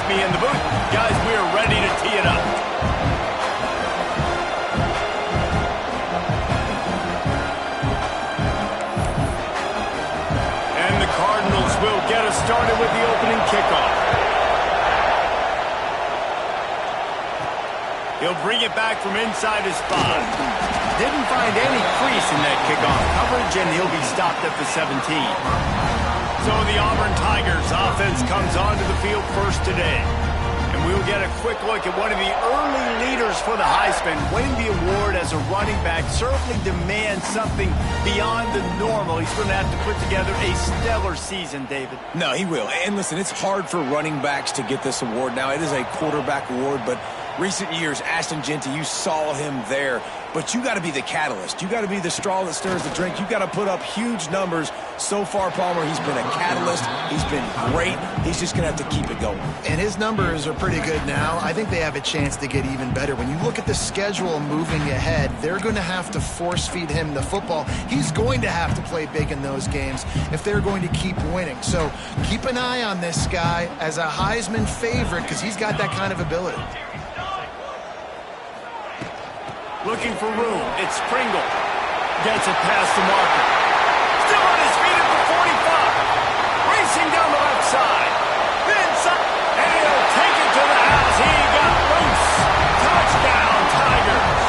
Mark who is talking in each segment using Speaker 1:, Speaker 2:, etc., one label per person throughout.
Speaker 1: me in the booth. Guys, we are ready to tee it up. And the Cardinals will get us started with the opening kickoff. He'll bring it back from inside his 5. Didn't find any crease in that kickoff coverage, and he'll be stopped at the 17. So the Auburn Tigers offense comes onto the field first today. And we'll get a quick look at one of the early leaders for the Heisman. Winning the award as a running back certainly demands something beyond the normal. He's going to have to put together a stellar season, David.
Speaker 2: No, he will. And listen, it's hard for running backs to get this award. Now, it is a quarterback award, but recent years, Ashton Jeanty, you saw him there. But you got to be the catalyst. You got to be the straw that stirs the drink. You got to put up huge numbers. So far, Palmer, he's been a catalyst. He's been great. He's just going to have to keep it going.
Speaker 3: And his numbers are pretty good now. I think they have a chance to get even better. When you look at the schedule moving ahead, they're going to have to force feed him the football. He's going to have to play big in those games if they're going to keep winning. So keep an eye on this guy as a Heisman favorite because he's got that kind of ability.
Speaker 1: Looking for room. It's Pringle. Gets it past the marker. Still on his feet at the 45. Racing down the left side. Inside. And he'll take it to the house. He got loose. Touchdown, Tigers.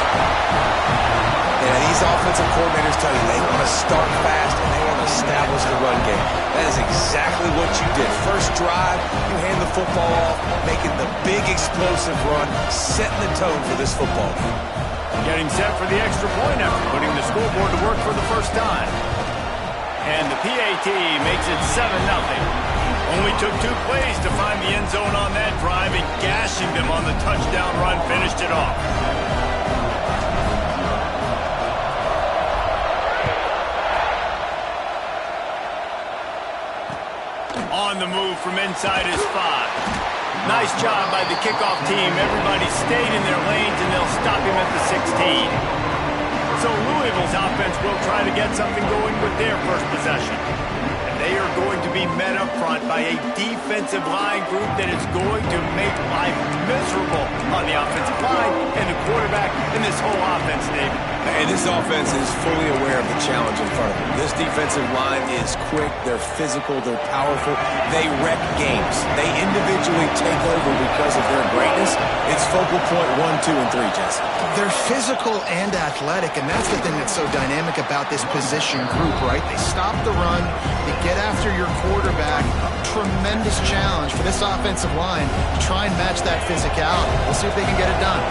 Speaker 2: Yeah, these offensive coordinators tell you they want to start fast and they want to establish the run game. That is exactly what you did. First drive, you hand the football off, making the big explosive run, setting the tone for this football game.
Speaker 1: Getting set for the extra point after putting the scoreboard to work for the first time. And the PAT makes it 7-0. Only took 2 plays to find the end zone on that drive, and gashing them on the touchdown run finished it off. On the move from inside his 5. Nice job by the kickoff team. Everybody stayed in their lanes, and they'll stop him at the 16. So Louisville's offense will try to get something going with their first possession. And they are going to be met up front by a defensive line group that is going to make life miserable on the offensive line and the quarterback and this whole offense, David.
Speaker 2: And this offense is fully aware of the challenge in front of them. This defensive line is quick, they're physical, they're powerful, they wreck games. They individually take over because of their greatness. It's focal point 1, 2, and 3, Jesse.
Speaker 3: They're physical and athletic, and that's the thing that's so dynamic about this position group, right? They stop the run, they get after your quarterback. Tremendous challenge for this offensive line to try and match that physicality. We'll see if they can get it done.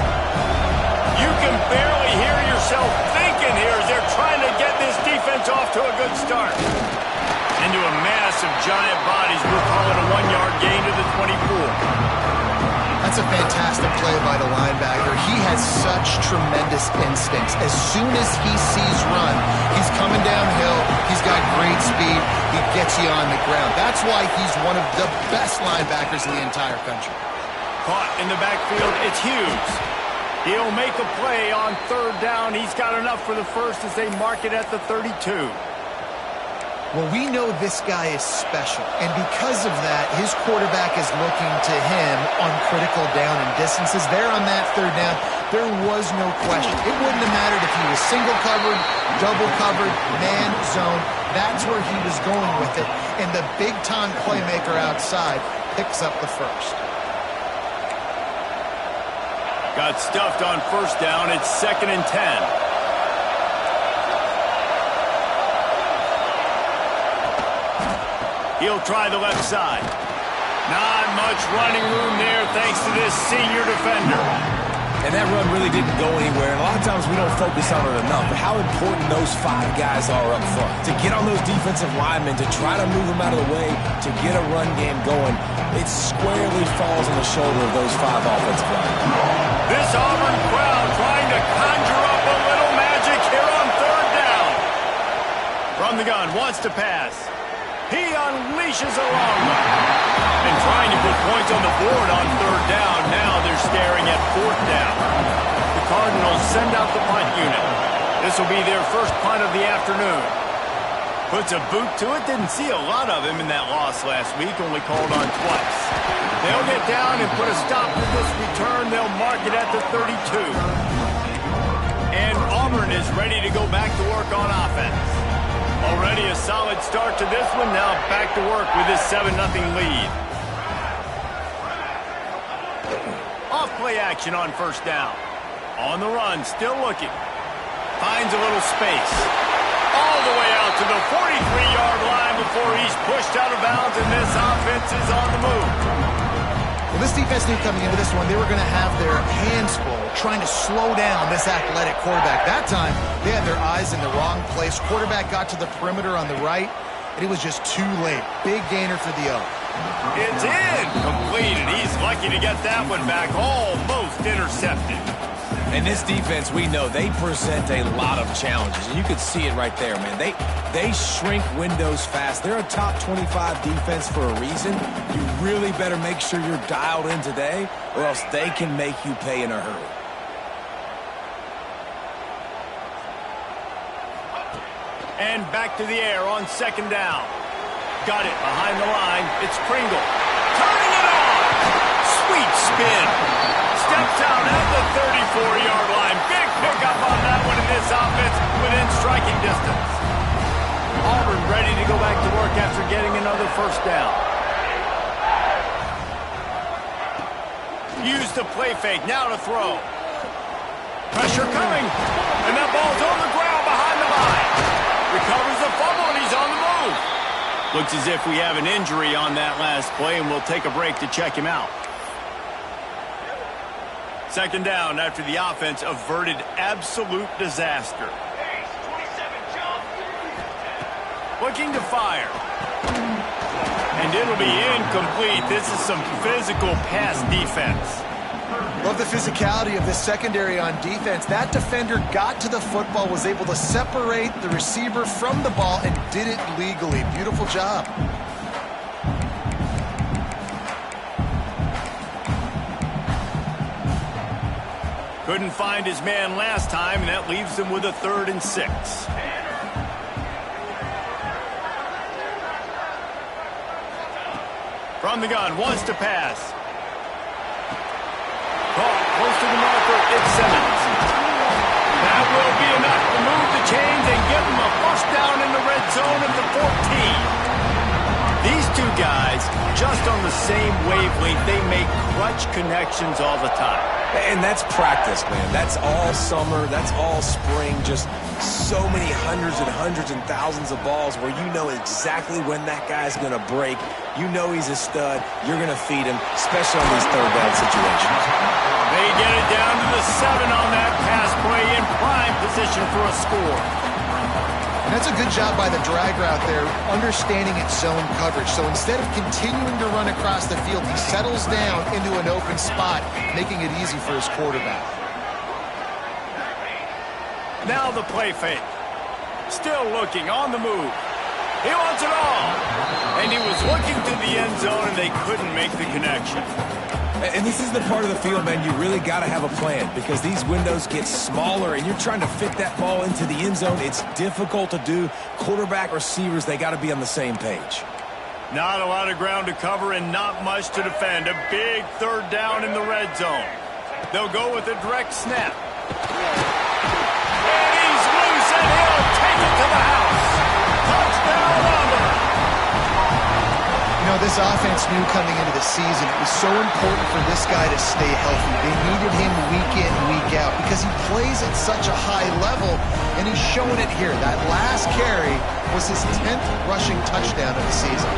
Speaker 1: You can barely hear yourself thinking here as they're trying to get this defense off to a good start. Into a mass of giant bodies. We'll call it a 1-yard gain to the 24.
Speaker 3: That's a fantastic play by the linebacker. He has such tremendous instincts. As soon as he sees run, he's coming downhill. He's got great speed. He gets you on the ground. That's why he's one of the best linebackers in the entire country.
Speaker 1: Caught in the backfield. It's Hughes. He'll make a play on 3rd down. He's got enough for the first as they mark it at the 32.
Speaker 3: Well, we know this guy is special, and because of that, his quarterback is looking to him on critical down and distances. There on that 3rd down, there was no question. It wouldn't have mattered if he was single covered, double covered, man, zone. That's where he was going with it, and the big-time playmaker outside picks up the first.
Speaker 1: Got stuffed on 1st down. It's 2nd and 10. He'll try the left side. Not much running room there thanks to this senior defender.
Speaker 2: And that run really didn't go anywhere. And a lot of times we don't focus on it enough. But how important those 5 guys are up front. To get on those defensive linemen, to try to move them out of the way, to get a run game going, it squarely falls on the shoulder of those 5 offensive linemen.
Speaker 1: This Auburn crowd trying to conjure up a little magic here on 3rd down. From the gun, wants to pass. He unleashes a long one. And trying to put points on the board on 3rd down. Now they're staring at 4th down. The Cardinals send out the punt unit. This will be their first punt of the afternoon. Puts a boot to it. Didn't see a lot of him in that loss last week. Only called on twice. They'll get down and put a stop to this return. They'll mark it at the 32. And Auburn is ready to go back to work on offense. Already a solid start to this one. Now back to work with this 7-0 lead. Off play action on first down. On the run, still looking. Finds a little space. All the way out to the 43-yard line before he's pushed out of bounds, and this offense is on the move.
Speaker 3: Well, this defense knew coming into this one they were going to have their hands full trying to slow down this athletic quarterback. That time, they had their eyes in the wrong place. Quarterback got to the perimeter on the right, and it was just too late. Big gainer for the O.
Speaker 1: It's in. Complete, and he's lucky to get that one back. Almost intercepted.
Speaker 2: And this defense, we know, they present a lot of challenges. And you could see it right there, man. They shrink windows fast. They're a top 25 defense for a reason. You really better make sure you're dialed in today, or else they can make you pay in a hurry.
Speaker 1: And back to the air on second down. Got it behind the line. It's Pringle. Turning it on. Sweet spin. Steps out at the 34-yard line. Big pickup on that one in this offense within striking distance. Auburn ready to go back to work after getting another first down. Use the play fake. Now to throw. Pressure coming. And that ball's on the ground behind the line. Recovers the fumble, and he's on the move. Looks as if we have an injury on that last play, and we'll take a break to check him out. Second down after the offense averted absolute disaster. Looking to fire. And it'll be incomplete. This is some physical pass defense.
Speaker 3: Love the physicality of this secondary on defense. That defender got to the football, was able to separate the receiver from the ball, and did it legally. Beautiful job.
Speaker 1: Couldn't find his man last time, and that leaves him with a 3rd and 6. From the gun, wants to pass. Caught close to the marker, it's Simmons. That will be enough to move the chains and give him a first down in the red zone at the 14. These two guys, just on the same wavelength, they make clutch connections all the time.
Speaker 2: And that's practice, man. That's all summer. That's all spring. Just so many hundreds and thousands of balls where you know exactly when that guy's going to break. You know he's a stud. You're going to feed him, especially on these third down situations.
Speaker 1: They get it down to the 7 on that pass play in prime position for a score.
Speaker 3: And that's a good job by the drag route there, understanding its zone coverage. So instead of continuing to run across the field, he settles down into an open spot, making it easy for his quarterback.
Speaker 1: Now the play fake. Still looking, on the move. He wants it all. And he was looking to the end zone, and they couldn't make the connection.
Speaker 2: And this is the part of the field, man, you really got to have a plan because these windows get smaller and you're trying to fit that ball into the end zone. It's difficult to do. Quarterback, receivers, they got to be on the same page.
Speaker 1: Not a lot of ground to cover and not much to defend. A big 3rd down in the red zone. They'll go with a direct snap. And he's loose, and he'll take it to the house. Touchdown, Auburn.
Speaker 3: You know, this offense knew coming into the season it was so important for this guy to stay healthy. They needed him week in, week out because he plays at such a high level, and he's showing it here. That last carry was his 10th rushing touchdown of the season.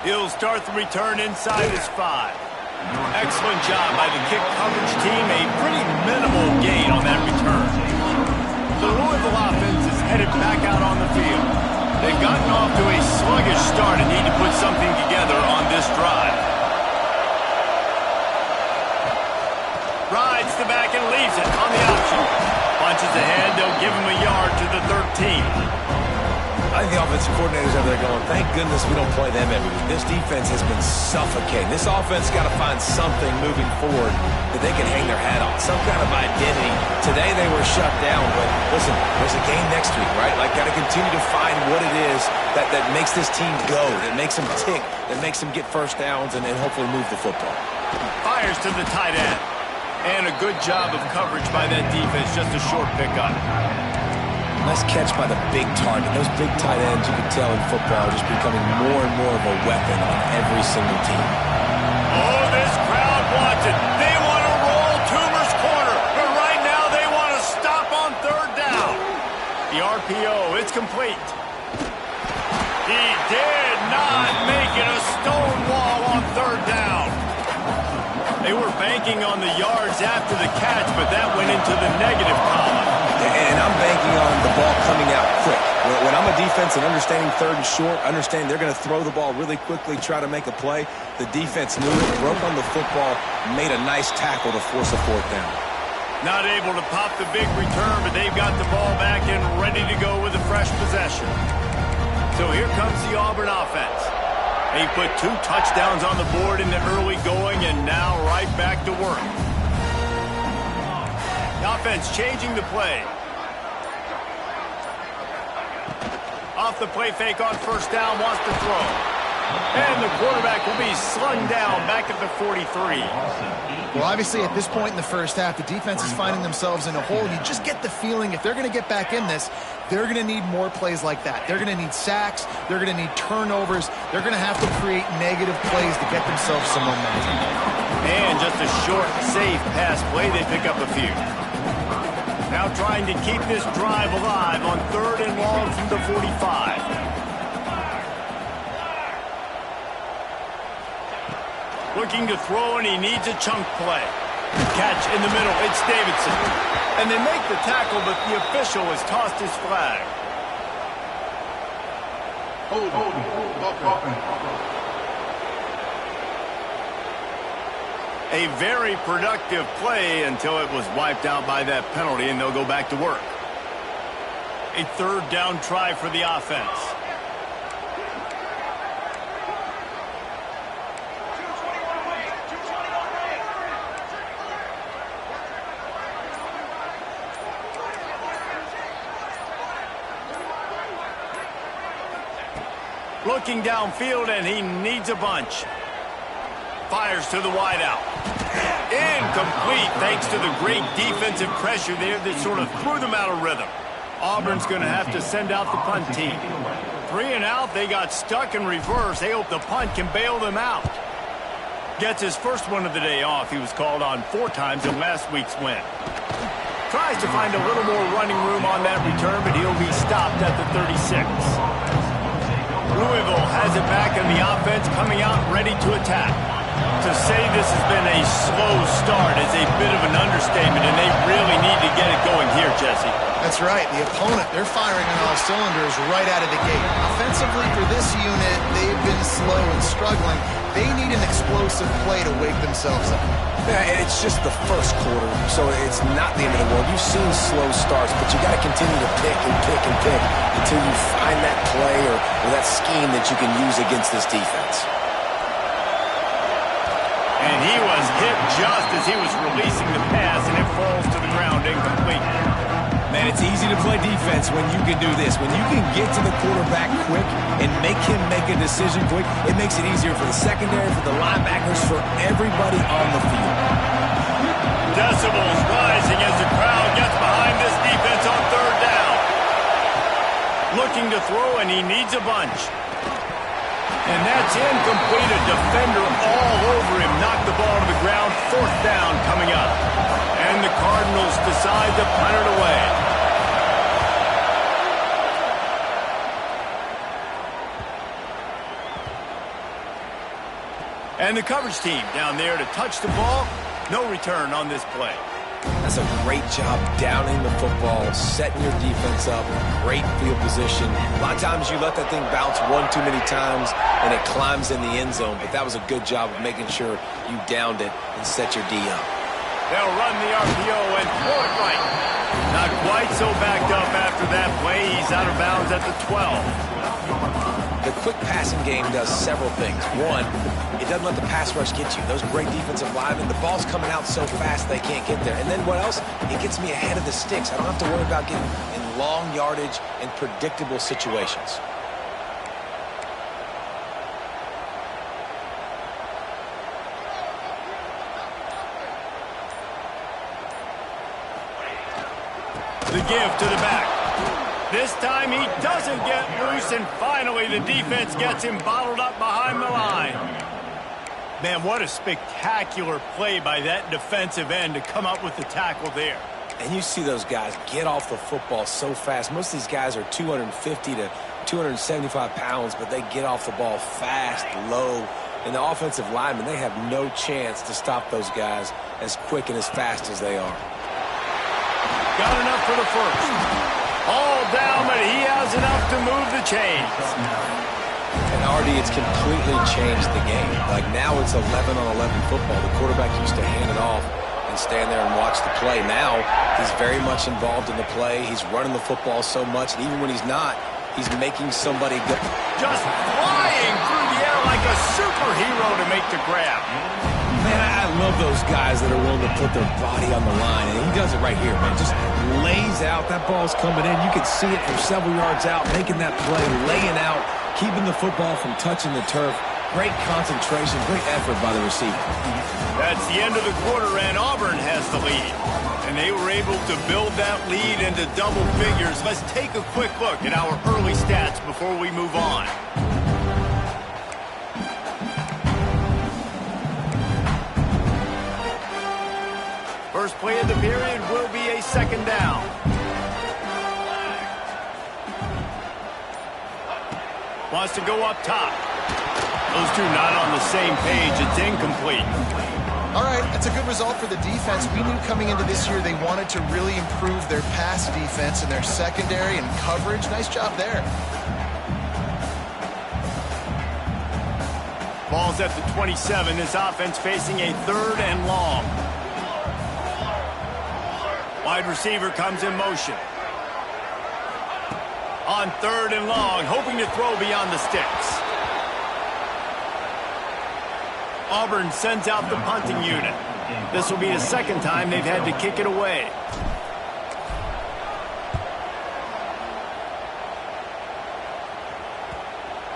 Speaker 1: He'll start the return inside his 5. Excellent job by the kick coverage team. A pretty minimal gain on that return. The Louisville offense is headed back out on the field. They've gotten off to a sluggish start and need to put something together on this drive. Rides the back and leaves it on the option. Punches ahead, they'll give him a yard to the 13.
Speaker 2: I think the offensive coordinators over there going, thank goodness we don't play them every week. This defense has been suffocating. This offense got to find something moving forward that they can hang their hat on, some kind of identity. Today they were shut down, but listen, there's a game next week, right? Like, got to continue to find what it is that makes this team go, that makes them tick, that makes them get first downs and hopefully move the football.
Speaker 1: Fires to the tight end. And a good job of coverage by that defense, just a short pickup.
Speaker 2: Nice catch by the big target. Those big tight ends, you can tell in football, are just becoming more and more of a weapon on every single team.
Speaker 1: Oh, this crowd wants it. They want to roll Toomer's corner, but right now they want to stop on third down. The RPO, it's complete. He did not make it a stone wall on third down. They were banking on the yards after the catch, but that went into the negative column.
Speaker 2: And I'm banking on the ball coming out quick. When I'm a defense and understanding third and short, understand they're going to throw the ball really quickly, try to make a play. The defense knew it, broke on the football, made a nice tackle to force a fourth down.
Speaker 1: Not able to pop the big return, but they've got the ball back and ready to go with a fresh possession. So here comes the Auburn offense. They put 2 touchdowns on the board in the early going and now right back to work. The offense changing the play. Off the play fake on first down, wants to throw. And the quarterback will be slung down back at the 43.
Speaker 3: Well, obviously, at this point in the first half, the defense is finding themselves in a hole. You just get the feeling if they're going to get back in this, they're going to need more plays like that. They're going to need sacks. They're going to need turnovers. They're going to have to create negative plays to get themselves some momentum.
Speaker 1: And just a short, safe pass play, they pick up a few. Now trying to keep this drive alive on third and long from the 45. Looking to throw, and he needs a chunk play. Catch in the middle, it's Davidson. And they make the tackle, but the official has tossed his flag. A very productive play until it was wiped out by that penalty, and they'll go back to work. A third down try for the offense. Looking downfield, and he needs a bunch. Fires to the wideout. Incomplete, thanks to the great defensive pressure there that sort of threw them out of rhythm. Auburn's going to have to send out the punt team. 3 and out, they got stuck in reverse. They hope the punt can bail them out. Gets his first one of the day off. He was called on 4 times in last week's win. Tries to find a little more running room on that return, but he'll be stopped at the 36. Louisville has it back, and the offense coming out ready to attack. To say this has been a slow start is a bit of an understatement, and they really need to get it going here, Jesse.
Speaker 3: That's right. The opponent, they're firing on all cylinders right out of the gate. Offensively for this unit, they've been slow and struggling. They need an explosive play to wake themselves up.
Speaker 2: Yeah, and it's just the first quarter, so it's not the end of the world. You've seen slow starts, but you got to continue to pick and pick and pick until you find that play or that scheme that you can use against this defense.
Speaker 1: And he was hit just as he was releasing the pass, and it falls to the ground incomplete.
Speaker 2: Man, it's easy to play defense when you can do this. When you can get to the quarterback quick and make him make a decision quick, it makes it easier for the secondary, for the linebackers, for everybody on the field.
Speaker 1: Decibels rising as the crowd gets behind this defense on third down. Looking to throw, and he needs a bunch. And that's incomplete. A defender all over him. Knocked the ball to the ground. Fourth down coming up. And the Cardinals decide to punt it away. And the coverage team down there to touch the ball. No return on this play.
Speaker 2: That's a great job downing the football, setting your defense up, great field position. A lot of times you let that thing bounce one too many times and it climbs in the end zone, but that was a good job of making sure you downed it and set your D up.
Speaker 1: They'll run the RPO and throw it right. Not quite so backed up after that play. He's out of bounds at the 12.
Speaker 2: The quick passing game does several things. One, it doesn't let the pass rush get you. Those great defensive linemen, the ball's coming out so fast they can't get there. And then what else? It gets me ahead of the sticks. I don't have to worry about getting in long yardage and predictable situations.
Speaker 1: The give to the back. This time he doesn't get loose, and finally the defense gets him bottled up behind the line. Man, what a spectacular play by that defensive end to come up with the tackle there.
Speaker 2: And you see those guys get off the football so fast. Most of these guys are 250 to 275 pounds, but they get off the ball fast, low. And the offensive linemen, they have no chance to stop those guys as quick and as fast as they are.
Speaker 1: Got enough for the first. All down, but he has enough to move the chains.
Speaker 2: And Artie, it's completely changed the game. Like now it's 11-on-11 football. The quarterback used to hand it off and stand there and watch the play. Now he's very much involved in the play. He's running the football so much, and even when he's not, he's making somebody go.
Speaker 1: Just flying through the air like a superhero to make the grab.
Speaker 2: Man, I love those guys that are willing to put their body on the line, and he does it right here, man. Just lays out. That ball's coming in. You can see it from several yards out, making that play, laying out, keeping the football from touching the turf. Great concentration, great effort by the receiver.
Speaker 1: That's the end of the quarter, and Auburn has the lead. And they were able to build that lead into double figures. Let's take a quick look at our early stats before we move on. First play of the period will be a second down. Wants to go up top. Those two not on the same page. It's incomplete.
Speaker 3: All right, that's a good result for the defense. We knew coming into this year they wanted to really improve their pass defense and their secondary and coverage. Nice job there.
Speaker 1: Ball's at the 27. This offense facing a third and long. Wide receiver comes in motion. On third and long, hoping to throw beyond the sticks. Auburn sends out the punting unit. This will be the second time they've had to kick it away.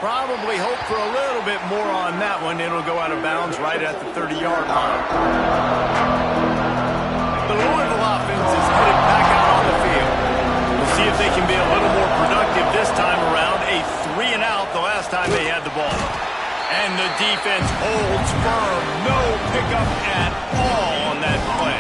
Speaker 1: Probably hope for a little bit more on that one. It'll go out of bounds right at the 30-yard line. The Louisville offense is headed back out on the field. We'll see if they can be a little more productive this time around. A 3-and-out the last time they had the ball. And the defense holds firm. No pickup at all on that play.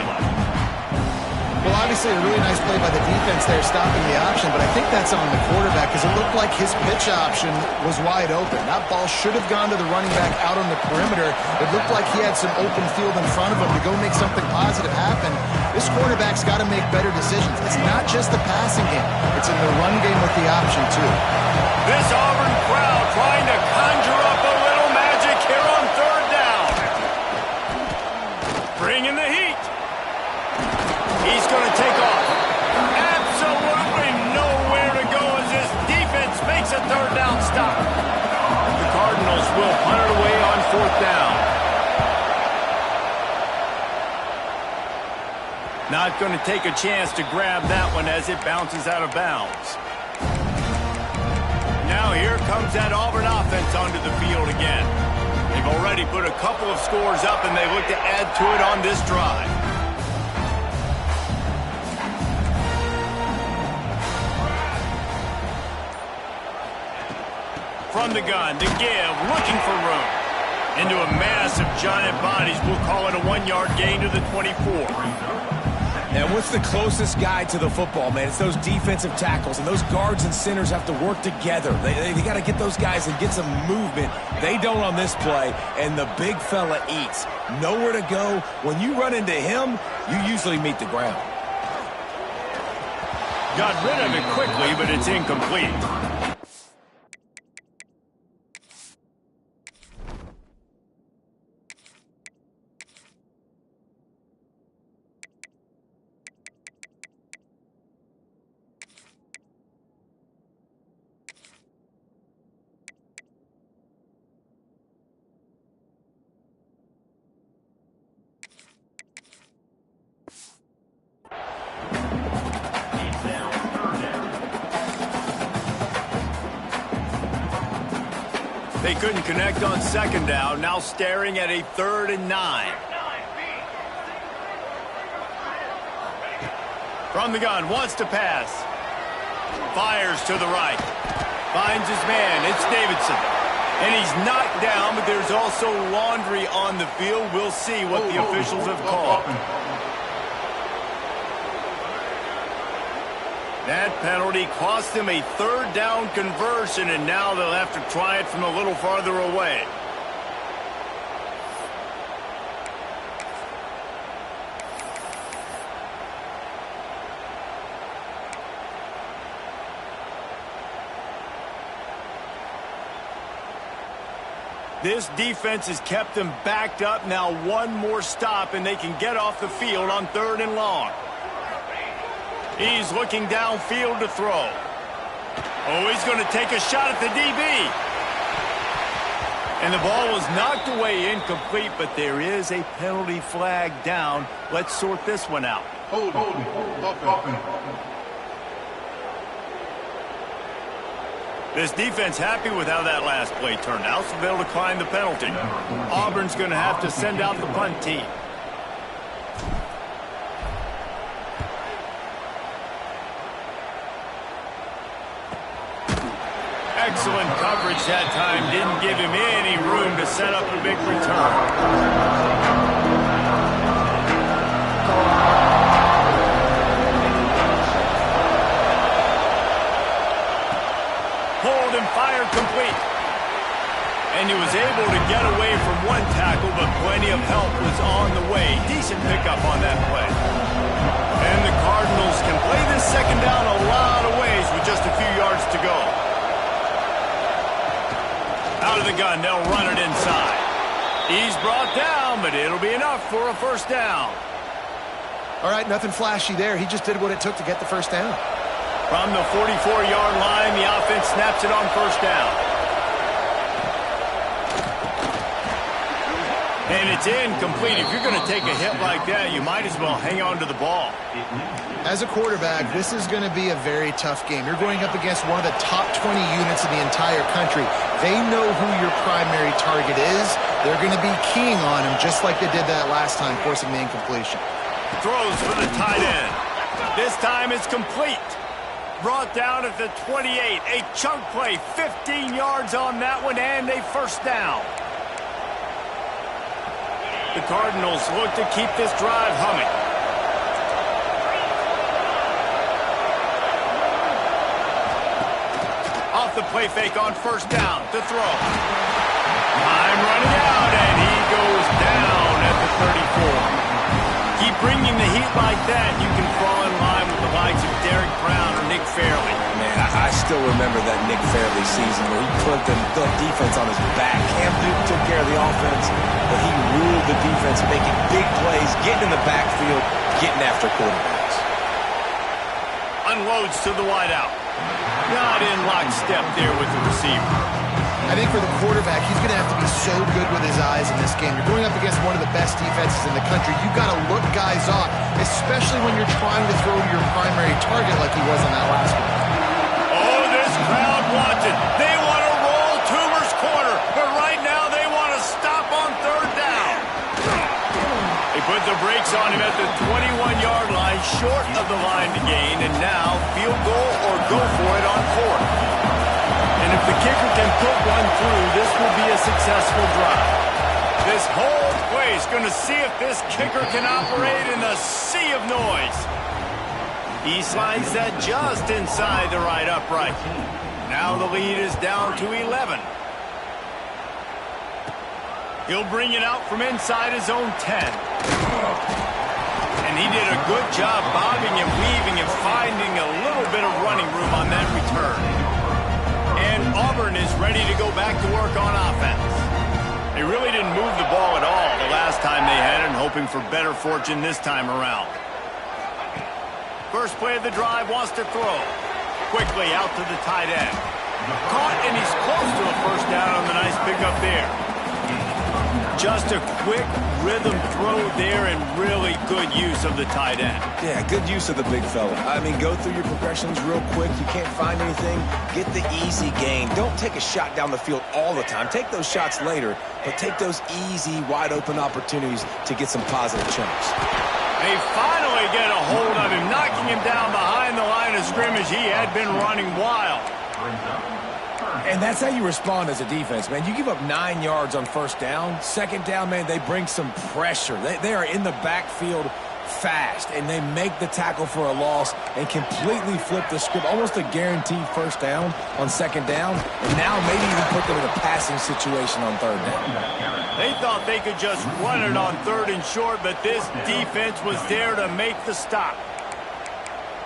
Speaker 3: Well, obviously a really nice play by the defense there, stopping the option, but I think that's on the quarterback because it looked like his pitch option was wide open. That ball should have gone to the running back out on the perimeter. It looked like he had some open field in front of him to go make something positive happen. This quarterback's got to make better decisions. It's not just the passing game. It's in the run game with the option, too.
Speaker 1: This Auburn crowd trying to conjure up a little magic here on third down. Bringing the heat. He's going to take off. Absolutely nowhere to go as this defense makes a third down stop. The Cardinals will punt it away on fourth down. Not going to take a chance to grab that one as it bounces out of bounds. Now here comes that Auburn offense onto the field again. They've already put a couple of scores up, and they look to add to it on this drive. From the gun, to give, looking for room. Into a mass of giant bodies. We'll call it a 1-yard gain to the 24.
Speaker 2: And what's the closest guy to the football, man? It's those defensive tackles, and those guards and centers have to work together. They got to get those guys and get some movement. They don't on this play, and the big fella eats. Nowhere to go. When you run into him, you usually meet the ground.
Speaker 1: Got rid of it quickly, but it's incomplete. They couldn't connect on second down. Now staring at a 3rd and 9. From the gun, wants to pass. Fires to the right. Finds his man. It's Davidson. And he's knocked down, but there's also laundry on the field. We'll see what the officials have called. That penalty cost them a 3rd down conversion, and now they'll have to try it from a little farther away. This defense has kept them backed up. Now one more stop, and they can get off the field on 3rd and long. He's looking downfield to throw. Oh, he's going to take a shot at the DB. And the ball was knocked away incomplete, but there is a penalty flag down. Let's sort this one out.
Speaker 4: Hold.
Speaker 1: This defense happy with how that last play turned out, so they'll decline the penalty. Auburn's going to have to send out the punt team. Excellent coverage that time. Didn't give him any room to set up a big return. Fired complete. And he was able to get away from one tackle, but plenty of help was on the way. Decent pickup on that play. And the Cardinals can play this second down a lot of ways with just a few yards to go. Out of the gun, they'll run it inside. He's brought down, but it'll be enough for a 1st down.
Speaker 3: All right, nothing flashy there. He just did what it took to get the 1st down.
Speaker 1: From the 44-yard line, the offense snaps it on 1st down. And it's incomplete. If you're going to take a hit like that, you might as well hang on to the ball.
Speaker 3: As a quarterback, this is going to be a very tough game. You're going up against one of the top 20 units in the entire country. They know who your primary target is. They're going to be keying on him just like they did that last time, forcing the incompletion.
Speaker 1: Throws for the tight end. This time it's complete. Brought down at the 28. A chunk play, 15 yards on that one, and a 1st down. The Cardinals look to keep this drive humming. Off the play fake on 1st down to throw. Time running out, and he goes down at the 34. Keep bringing the heat like that, you can fall in line with the likes of Derek Brown or Nick Fairley.
Speaker 2: Man, I still remember that Nick Fairley season where he put the defense on his back. Cam Newton took care of the offense, but he ruled the defense, making big plays, getting in the backfield, getting after quarterbacks.
Speaker 1: Unloads to the wideout. Not in lockstep there with the receiver.
Speaker 3: I think for the quarterback, he's going to have to be so good with his eyes in this game. You're going up against one of the best defenses in the country. You've got to look guys off, especially when you're trying to throw to your primary target like he was on that last one.
Speaker 1: Oh, this crowd wants it. They want to roll Toomer's corner, but right now they want to stop on 3rd down. They put the brakes on him at the 21-yard line, short of the line to gain, and now field goal or go for it on 4th. And if the kicker can put one through, this will be a successful drive. This whole place going to see if this kicker can operate in the sea of noise. He slides that just inside the right upright. Now the lead is down to 11. He'll bring it out from inside his own 10. And he did a good job bobbing and weaving and finding a little bit of running room on that return. And Auburn is ready to go back to work on offense. They really didn't move the ball at all the last time they had it, and hoping for better fortune this time around. First play of the drive, wants to throw. Quickly out to the tight end. Caught, and he's close to a 1st down on the nice pickup there. Just a quick rhythm throw there and really good use of the tight end.
Speaker 2: Yeah, good use of the big fella. I mean, go through your progressions real quick. You can't find anything. Get the easy gain. Don't take a shot down the field all the time. Take those shots later, but take those easy, wide-open opportunities to get some positive chunks.
Speaker 1: They finally get a hold of him, knocking him down behind the line of scrimmage. He had been running wild.
Speaker 2: And that's how you respond as a defense, man. You give up 9 yards on first down. Second down, man, they bring some pressure. They are in the backfield fast, and they make the tackle for a loss and completely flip the script. Almost a guaranteed first down on second down, and now maybe even put them in a passing situation on third down.
Speaker 1: They thought they could just run it on third and short, but this defense was there to make the stop.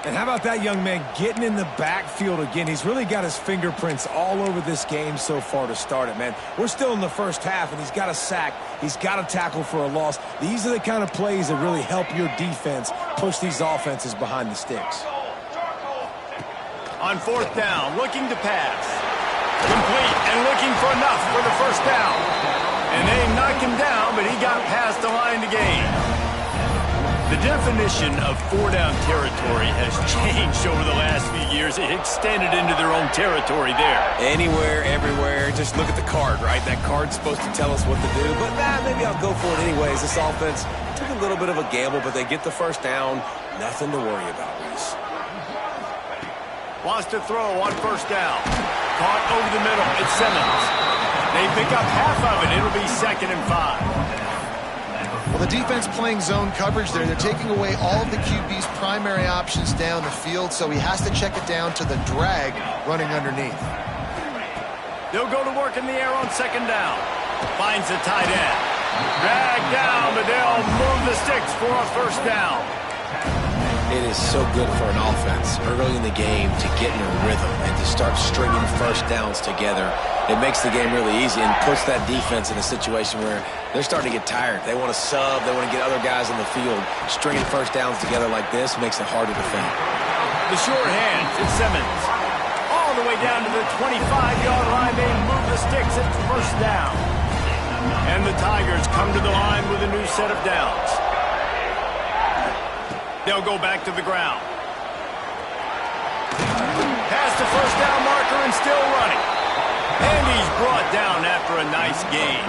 Speaker 2: And how about that young man getting in the backfield again? He's really got his fingerprints all over this game so far to start it, man. We're still in the first half, and he's got a sack. He's got a tackle for a loss. These are the kind of plays that really help your defense push these offenses behind the sticks.
Speaker 1: On fourth down, looking to pass. Complete and looking for enough for the first down. And they knocked him down, but he got past the line to gain. The definition of four-down territory has changed over the last few years. It extended into their own territory there.
Speaker 2: Anywhere, everywhere, just look at the card, right? That card's supposed to tell us what to do, but maybe I'll go for it anyways. This offense took a little bit of a gamble, but they get the first down. Nothing to worry about, Reese.
Speaker 1: Wants to throw on first down. Caught over the middle. It's Simmons. They pick up half of it. It'll be 2nd and 5.
Speaker 3: Well, the defense playing zone coverage there. They're taking away all of the QB's primary options down the field, so he has to check it down to the drag running underneath.
Speaker 1: They'll go to work in the air on second down. Finds the tight end. Drag down, but they'll move the sticks for a first down.
Speaker 2: It is so good for an offense early in the game to get in a rhythm and to start stringing first downs together. It makes the game really easy and puts that defense in a situation where they're starting to get tired. They want to sub. They want to get other guys in the field. Stringing first downs together like this makes it hard to defend.
Speaker 1: The short hands, it's Simmons. All the way down to the 25-yard line. They move the sticks at first down. And the Tigers come to the line with a new set of downs. They'll go back to the ground. Past the first down marker and still running. And he's brought down after a nice gain.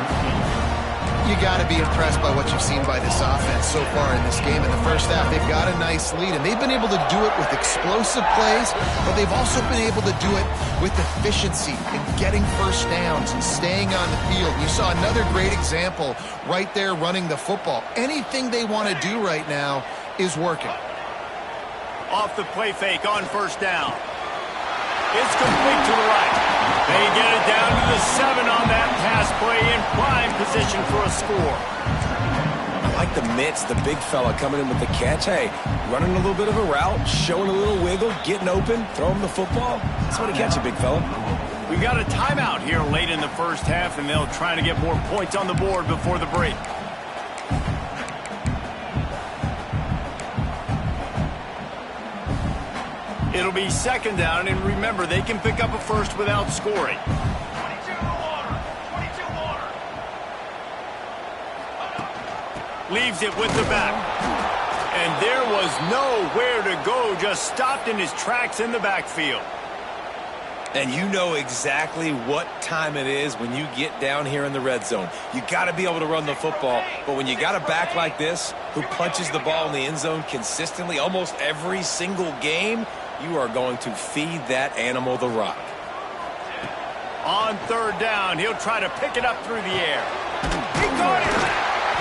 Speaker 3: You got to be impressed by what you've seen by this offense so far in this game. In the first half, they've got a nice lead, and they've been able to do it with explosive plays, but they've also been able to do it with efficiency and getting first downs and staying on the field. You saw another great example right there running the football. Anything they want to do right now is working.
Speaker 1: Off the play fake on first down. It's complete to the right. They get it down to the 7 on that pass play in prime position for a score.
Speaker 2: I like the mitts, the big fella coming in with the catch. Hey, running a little bit of a route, showing a little wiggle, getting open, throw him the football. That's what he catch you, big fella.
Speaker 1: We got a timeout here late in the first half, and they'll try to get more points on the board before the break. It'll be second down, and remember, they can pick up a first without scoring. 22 water. Leaves it with the back. And there was nowhere to go, just stopped in his tracks in the backfield.
Speaker 2: And you know exactly what time it is when you get down here in the red zone. You got to be able to run the football, but when you got a back like this who punches the ball in the end zone consistently almost every single game, you are going to feed that animal the rock.
Speaker 1: On third down, he'll try to pick it up through the air. He got it,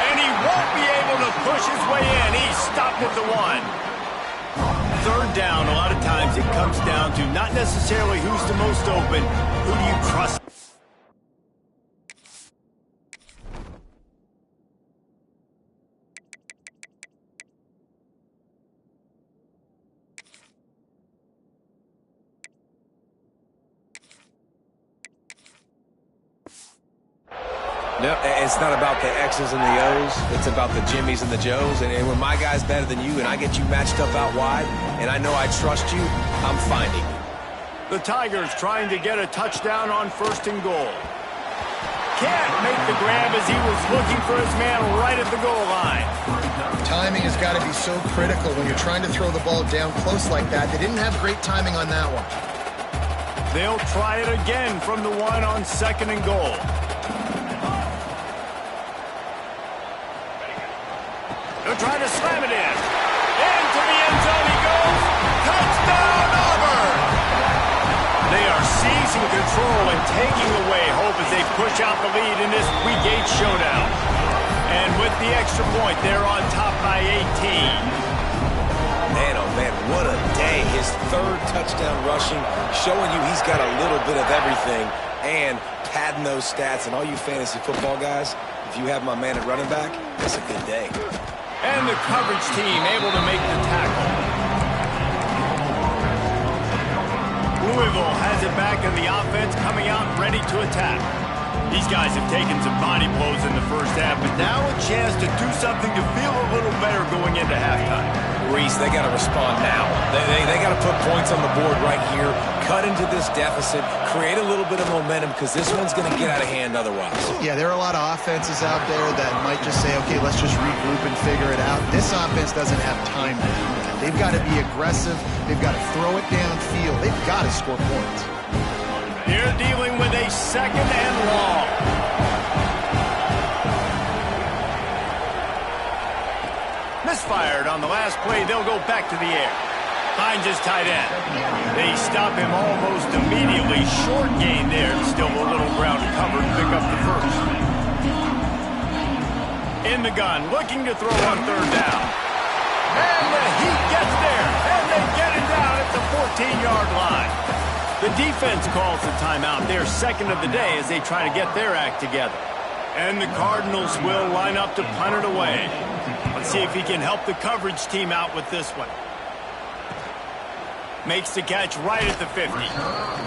Speaker 1: and he won't be able to push his way in. He's stopped at the 1. Third down, a lot of times it comes down to not necessarily who's the most open, who do you trust?
Speaker 2: No, it's not about the X's and the O's. It's about the Jimmys and the Joes. And when my guy's better than you and I get you matched up out wide and I know I trust you, I'm finding you.
Speaker 1: The Tigers trying to get a touchdown on 1st and goal. can't make the grab as he was looking for his man right at the goal line.
Speaker 3: Timing has got to be so critical when you're trying to throw the ball down close like that. They didn't have great timing on that one.
Speaker 1: They'll try it again from the one on 2nd and goal. They'll try to slam it in. Into the end zone he goes. Touchdown, Auburn! They are seizing control and taking away hope as they push out the lead in this Week 8 showdown. And with the extra point, they're on top by 18.
Speaker 2: Man, oh man, what a day. His 3rd touchdown rushing, showing you he's got a little bit of everything and padding those stats. And all you fantasy football guys, if you have my man at running back, it's a good day.
Speaker 1: And the coverage team able to make the tackle. Louisville has it back in the offense, coming out ready to attack. These guys have taken some body blows in the first half, but now a chance to do something to feel a little better going into halftime.
Speaker 2: Reese, they got to respond now. They got to put points on the board right here, cut into this deficit, create a little bit of momentum because this one's going to get out of hand otherwise.
Speaker 3: Yeah, there are a lot of offenses out there that might just say, okay, let's just regroup and figure it out. This offense doesn't have time to do that. They've got to be aggressive. They've got to throw it downfield. They've got to score points.
Speaker 1: They're dealing with a 2nd and long. Misfired on the last play. They'll go back to the air. Hines is tight end. They stop him almost immediately. Short gain there. Still a little ground covered. Pick up the first. In the gun. Looking to throw on 3rd down. And the Heat gets there. And they get it down at the 14-yard line. The defense calls the timeout. They're 2nd of the day as they try to get their act together. And the Cardinals will line up to punt it away. Let's see if he can help the coverage team out with this one. Makes the catch right at the 50.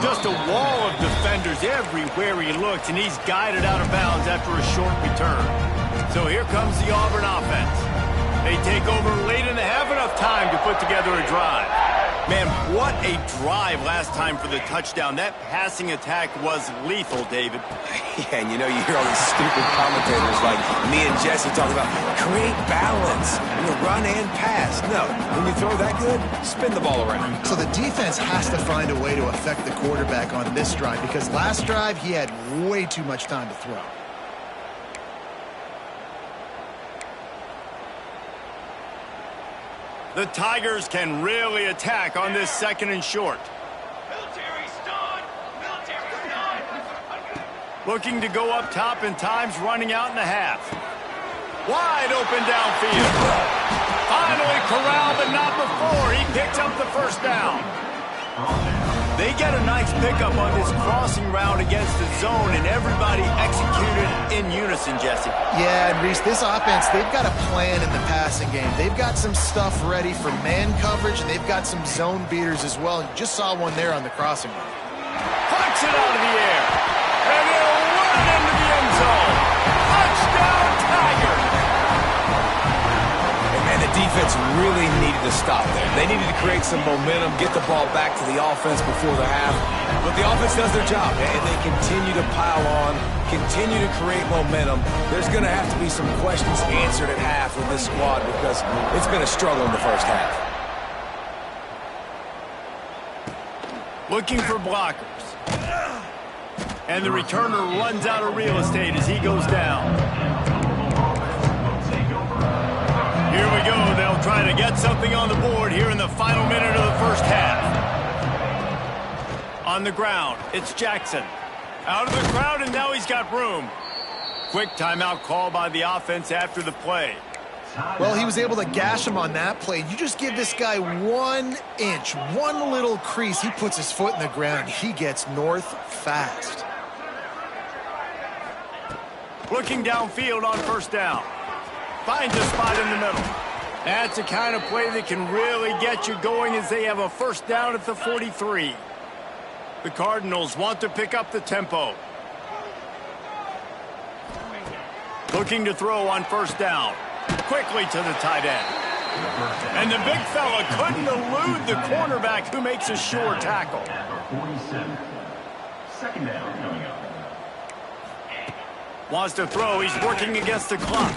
Speaker 1: Just a wall of defenders everywhere he looks, and he's guided out of bounds after a short return. So here comes the Auburn offense. They take over late and they have enough time to put together a drive. Man, what a drive last time for the touchdown. That passing attack was lethal, David.
Speaker 2: Yeah, and you know, you hear all these stupid commentators like me and Jesse talking about create balance, run and pass. No, when you throw that good, spin the ball around.
Speaker 3: So the defense has to find a way to affect the quarterback on this drive because last drive he had way too much time to throw.
Speaker 1: The Tigers can really attack on this 2nd and short. Looking to go up top, and time's running out in the half. Wide open downfield. Finally corralled, but not before. He picks up the 1st down. They get a nice pickup on this crossing route against the zone, and everybody executed in unison, Jesse.
Speaker 3: Yeah, and Reese, this offense, they've got a plan in the passing game. They've got some stuff ready for man coverage, and they've got some zone beaters as well. You just saw one there on the crossing route.
Speaker 1: Pucks it out of the air, and he'll run it into the end zone. Touchdown, Tigers!
Speaker 2: And the defense really needed to stop there. They needed to create some momentum, get the ball back to the offense before the half. But the offense does their job, and they continue to pile on, continue to create momentum. There's going to have to be some questions answered at half with this squad because it's been a struggle in the first half.
Speaker 1: Looking for blockers. And the returner runs out of real estate as he goes down. Here we go. They'll try to get something on the board here in the final minute of the first half. On the ground, it's Jackson. Out of the crowd, and now he's got room. Quick timeout call by the offense after the play.
Speaker 3: Well, he was able to gash him on that play. You just give this guy 1 inch, one little crease. He puts his foot in the ground. He gets north fast.
Speaker 1: Looking downfield on 1st down. Finds a spot in the middle. That's the kind of play that can really get you going as they have a 1st down at the 43. The Cardinals want to pick up the tempo. Looking to throw on 1st down. Quickly to the tight end. And the big fella couldn't elude the cornerback who makes a sure tackle.
Speaker 4: 2nd down coming up.
Speaker 1: Wants to throw. He's working against the clock.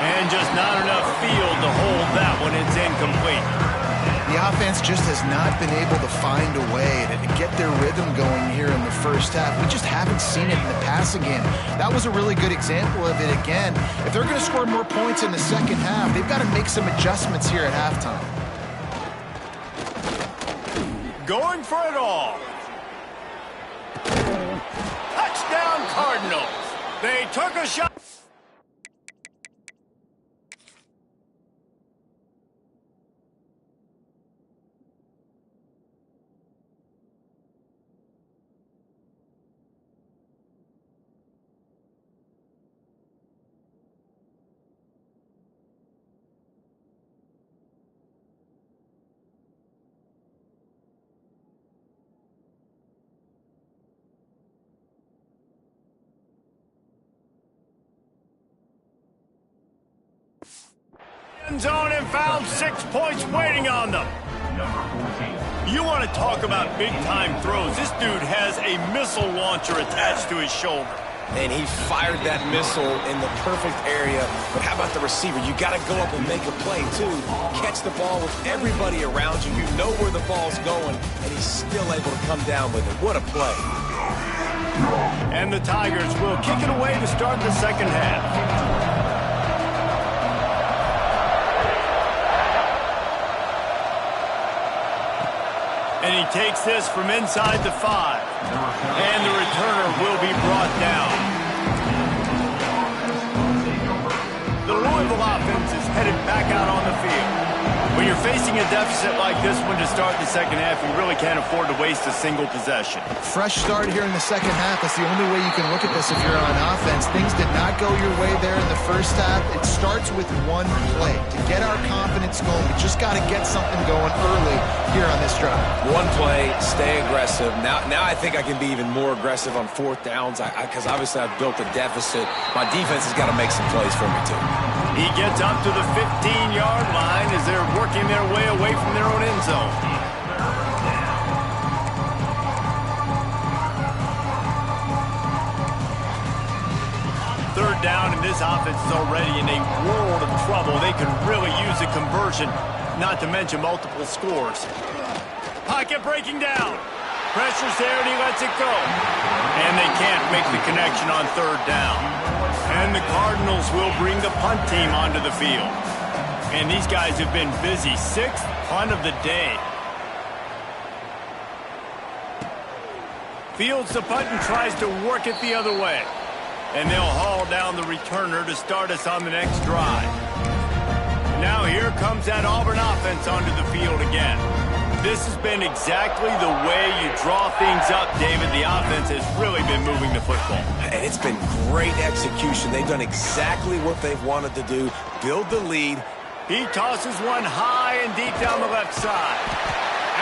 Speaker 1: And just not enough field to hold that one. It's incomplete.
Speaker 3: The offense just has not been able to find a way to get their rhythm going here in the first half. We just haven't seen it in the passing game. That was a really good example of it again. If they're going to score more points in the second half, they've got to make some adjustments here at halftime.
Speaker 1: Going for it all. Touchdown Cardinals. They took a shot. Zone and found 6 points waiting on them. You want to talk about big-time throws. This dude has a missile launcher attached to his shoulder.
Speaker 2: And he fired that missile in the perfect area. But how about the receiver? You got to go up and make a play, too. Catch the ball with everybody around you. You know where the ball's going, and he's still able to come down with it. What a play.
Speaker 1: And the Tigers will kick it away to start the second half. And he takes this from inside the 5. And the returner will be brought down. The Louisville offense is headed back out on the field. When you're facing a deficit like this one to start the second half, you really can't afford to waste a single possession.
Speaker 3: Fresh start here in the second half. That's the only way you can look at this if you're on offense. Things did not go your way there in the first half. It starts with one play. To get our confidence going, we just got to get something going early here on this drive.
Speaker 2: One play, stay aggressive. Now I think I can be even more aggressive on fourth downs because obviously I've built a deficit. My defense has got to make some plays for me, too.
Speaker 1: He gets up to the 15-yard line as they're working their way away from their own end zone. Third down, and this offense is already in a world of trouble. They could really use a conversion, not to mention multiple scores. Pocket breaking down. Pressure's there, and he lets it go. And they can't make the connection on third down. And the Cardinals will bring the punt team onto the field. And these guys have been busy. 6th punt of the day. Fields the punt and tries to work it the other way. And they'll haul down the returner to start us on the next drive. Now here comes that Auburn offense onto the field again. This has been exactly the way you draw things up, David. The offense has really been moving the football.
Speaker 2: And it's been great execution. They've done exactly what they've wanted to do, build the lead.
Speaker 1: He tosses one high and deep down the left side.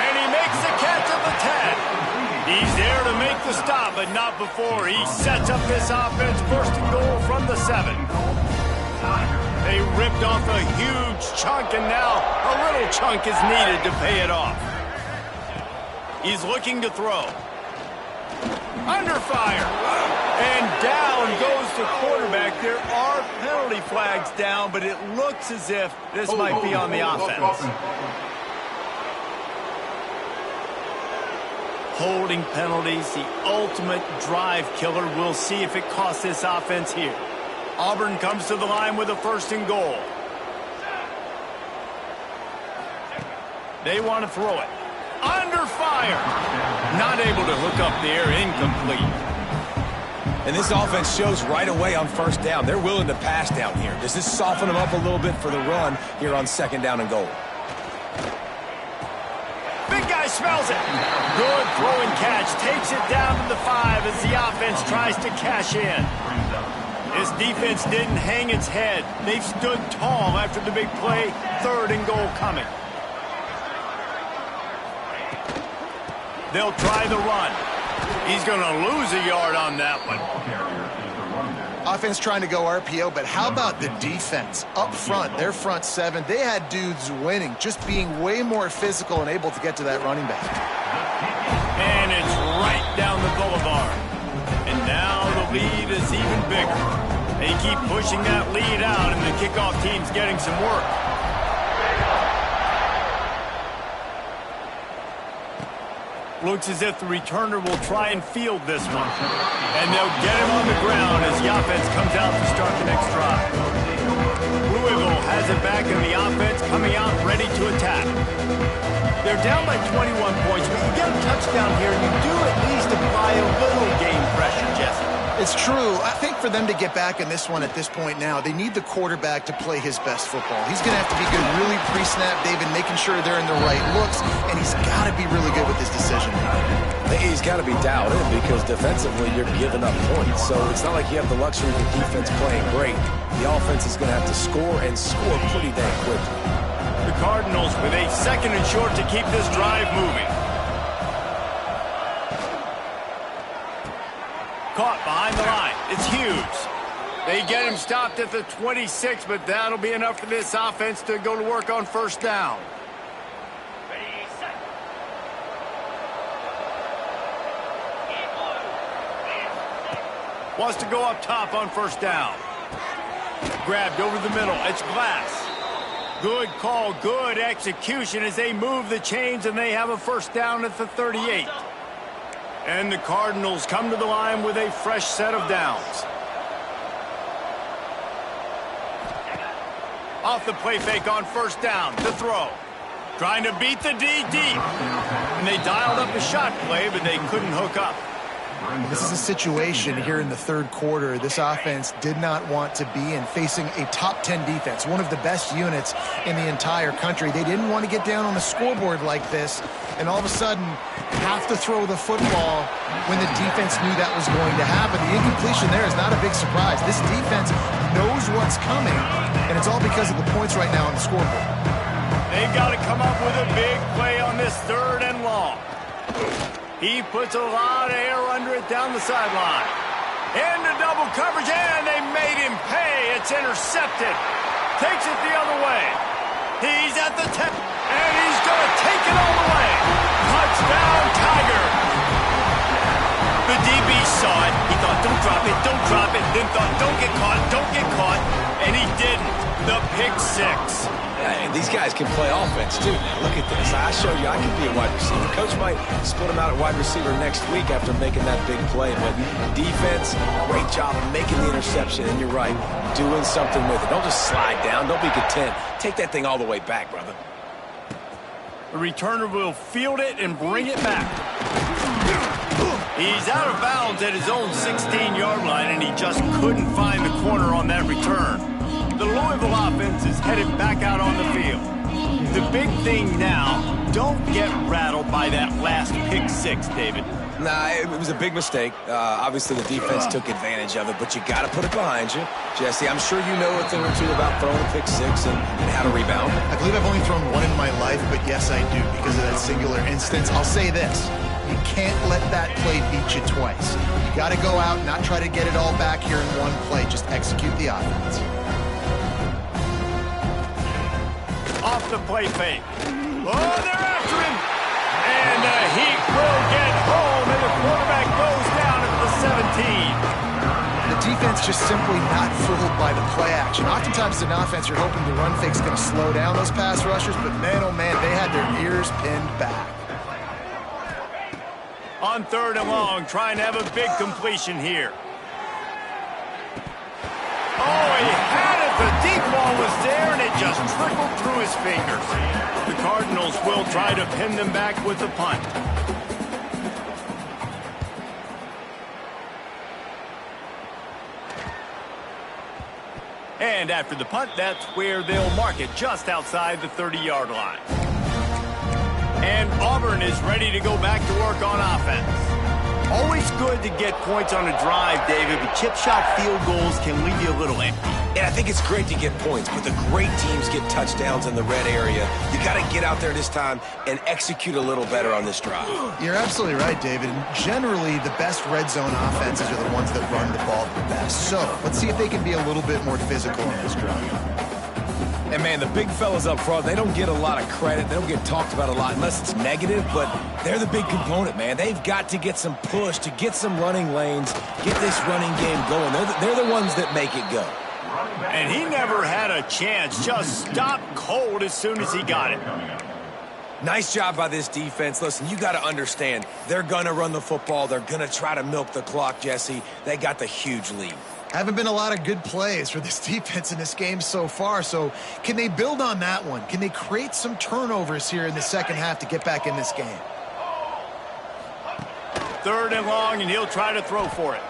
Speaker 1: And he makes the catch at the 10. He's there to make the stop, but not before. He sets up this offense first and goal from the 7. They ripped off a huge chunk, and now a little chunk is needed to pay it off. He's looking to throw. Under fire. And down goes the quarterback. There are penalty flags down, but it looks as if this might be on the offense. Holding penalties, the ultimate drive killer. We'll see if it costs this offense here. Auburn comes to the line with a first and goal. They want to throw it. Under fire. Not able to hook up there. Incomplete.
Speaker 2: And this offense shows right away on first down. They're willing to pass down here. Does this soften them up a little bit for the run here on second down and goal?
Speaker 1: Big guy smells it. Good throw and catch. Takes it down to the 5 as the offense tries to cash in. This defense didn't hang its head. They've stood tall after the big play. Third and goal coming. They'll try the run. He's going to lose a yard on that one.
Speaker 3: Offense trying to go RPO, but how about the defense up front? Their front 7, they had dudes winning, just being way more physical and able to get to that running back.
Speaker 1: And it's right down the boulevard. And now the lead is even bigger. They keep pushing that lead out, and the kickoff team's getting some work. Looks as if the returner will try and field this one. And they'll get him on the ground as the offense comes out to start the next drive. Louisville has it back in the offense, coming out ready to attack. They're down by 21 points, but you get a touchdown here, you do at least apply a little game pressure, Jesse.
Speaker 3: It's true. I think for them to get back in this one at this point now, they need the quarterback to play his best football. He's going to have to be good really pre-snap, David, making sure they're in the right looks, and he's got to be really good with his decision.
Speaker 2: He's got to be dialed in because defensively you're giving up points. So it's not like you have the luxury of the defense playing great. The offense is going to have to score and score pretty dang quickly.
Speaker 1: The Cardinals with a 2nd and short to keep this drive moving. Caught behind the line. It's Hughes. They get him stopped at the 26, but that'll be enough for this offense to go to work on 1st down. Wants to go up top on 1st down. Grabbed over the middle. It's Glass. Good call, good execution as they move the chains, and they have a 1st down at the 38. And the Cardinals come to the line with a fresh set of downs. Off the play fake on 1st down. The throw. Trying to beat the D deep. And they dialed up a shot play, but they couldn't hook up.
Speaker 3: This is a situation here in the 3rd quarter this offense did not want to be in, facing a top 10 defense, one of the best units in the entire country. They didn't want to get down on the scoreboard like this, and all of a sudden have to throw the football when the defense knew that was going to happen. The incompletion there is not a big surprise. This defense knows what's coming, and it's all because of the points right now on the scoreboard.
Speaker 1: They've got to come up with a big play on this 3rd and long. He puts a lot of air under it down the sideline. Into double coverage, and they made him pay. It's intercepted. Takes it the other way. He's at the 10, and he's going to take it all the way. Touchdown, Tiger. The DB saw it. He thought, don't drop it, don't drop it. Then thought, don't get caught, and he didn't. The pick 6.
Speaker 2: And these guys can play offense, too. Now, look at this. I show you I can be a wide receiver. Coach might split him out at wide receiver next week after making that big play. But defense, great job of making the interception. And you're right, doing something with it. Don't just slide down. Don't be content. Take that thing all the way back, brother.
Speaker 1: The returner will field it and bring it back. He's out of bounds at his own 16-yard line, and he just couldn't find the corner on that return. The Louisville offense is headed back out on the field. The big thing now, don't get rattled by that last pick 6, David.
Speaker 2: Nah, it was a big mistake. Obviously, the defense took advantage of it, but you got to put it behind you. Jesse, I'm sure you know a thing or two about throwing a pick 6 and how to rebound.
Speaker 3: I believe I've only thrown one in my life, but yes, I do because of that singular instance. I'll say this. You can't let that play beat you twice. You got to go out and not try to get it all back here in one play. Just execute the offense.
Speaker 1: Off the play fake. Oh, they're after him. And the Heat will get home, and the quarterback goes down at the 17.
Speaker 3: The defense just simply not fooled by the play action. Oftentimes in offense, you're hoping the run fake's going to slow down those pass rushers, but man, oh man, they had their ears pinned back.
Speaker 1: On 3rd and long, trying to have a big completion here. Oh, he had it. The deep ball was there, and it just trickled through his fingers. The Cardinals will try to pin them back with the punt. And after the punt, that's where they'll mark it, just outside the 30-yard line. And Auburn is ready to go back to work on offense. Always good to get points on a drive, David, but chip shot field goals can leave you a little empty.
Speaker 2: And I think it's great to get points, but the great teams get touchdowns in the red area. You got to get out there this time and execute a little better on this drive.
Speaker 3: You're absolutely right, David. And generally, the best red zone offenses are the ones that run the ball the best. So let's see if they can be a little bit more physical in this drive.
Speaker 2: And, man, the big fellas up front, they don't get a lot of credit. They don't get talked about a lot unless it's negative, but they're the big component, man. They've got to get some push, to get some running lanes, get this running game going. They're the ones that make it go.
Speaker 1: And he never had a chance. Just stopped cold as soon as he got it.
Speaker 2: Nice job by this defense. Listen, you got to understand, they're going to run the football. They're going to try to milk the clock, Jesse. They got the huge lead.
Speaker 3: Haven't been a lot of good plays for this defense in this game so far, so can they build on that one? Can they create some turnovers here in the second half to get back in this game?
Speaker 1: 3rd and long, and he'll try to throw for it.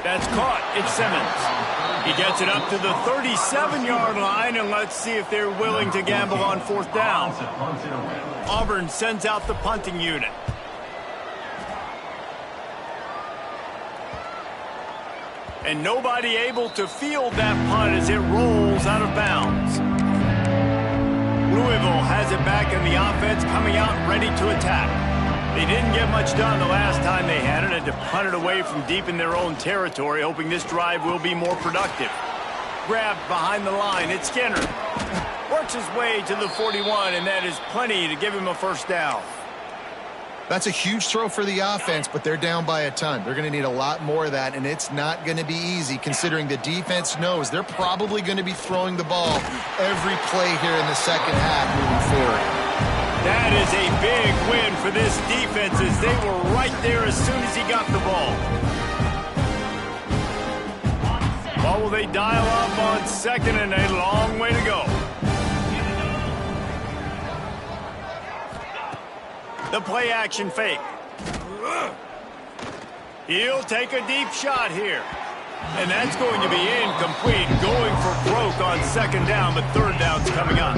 Speaker 1: That's caught. It's Simmons. He gets it up to the 37-yard line, and let's see if they're willing to gamble on 4th down. Auburn sends out the punting unit. And nobody able to field that punt as it rolls out of bounds. Louisville has it back in the offense, coming out ready to attack. They didn't get much done the last time they had it, and to punt it away from deep in their own territory, hoping this drive will be more productive. Grabbed behind the line, it's Skinner. Works his way to the 41, and that is plenty to give him a 1st down.
Speaker 3: That's a huge throw for the offense, but they're down by a ton. They're going to need a lot more of that, and it's not going to be easy considering the defense knows they're probably going to be throwing the ball every play here in the second half moving forward.
Speaker 1: That is a big win for this defense as they were right there as soon as he got the ball. Well, will they dial up on 2nd and a long way to go? The play action fake. He'll take a deep shot here. And that's going to be incomplete. Going for broke on 2nd down, but 3rd down's coming up.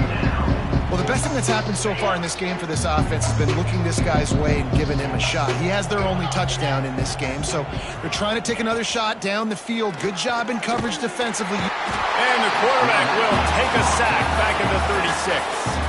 Speaker 3: Well, the best thing that's happened so far in this game for this offense has been looking this guy's way and giving him a shot. He has their only touchdown in this game, so they're trying to take another shot down the field. Good job in coverage defensively.
Speaker 1: And the quarterback will take a sack back at the 36.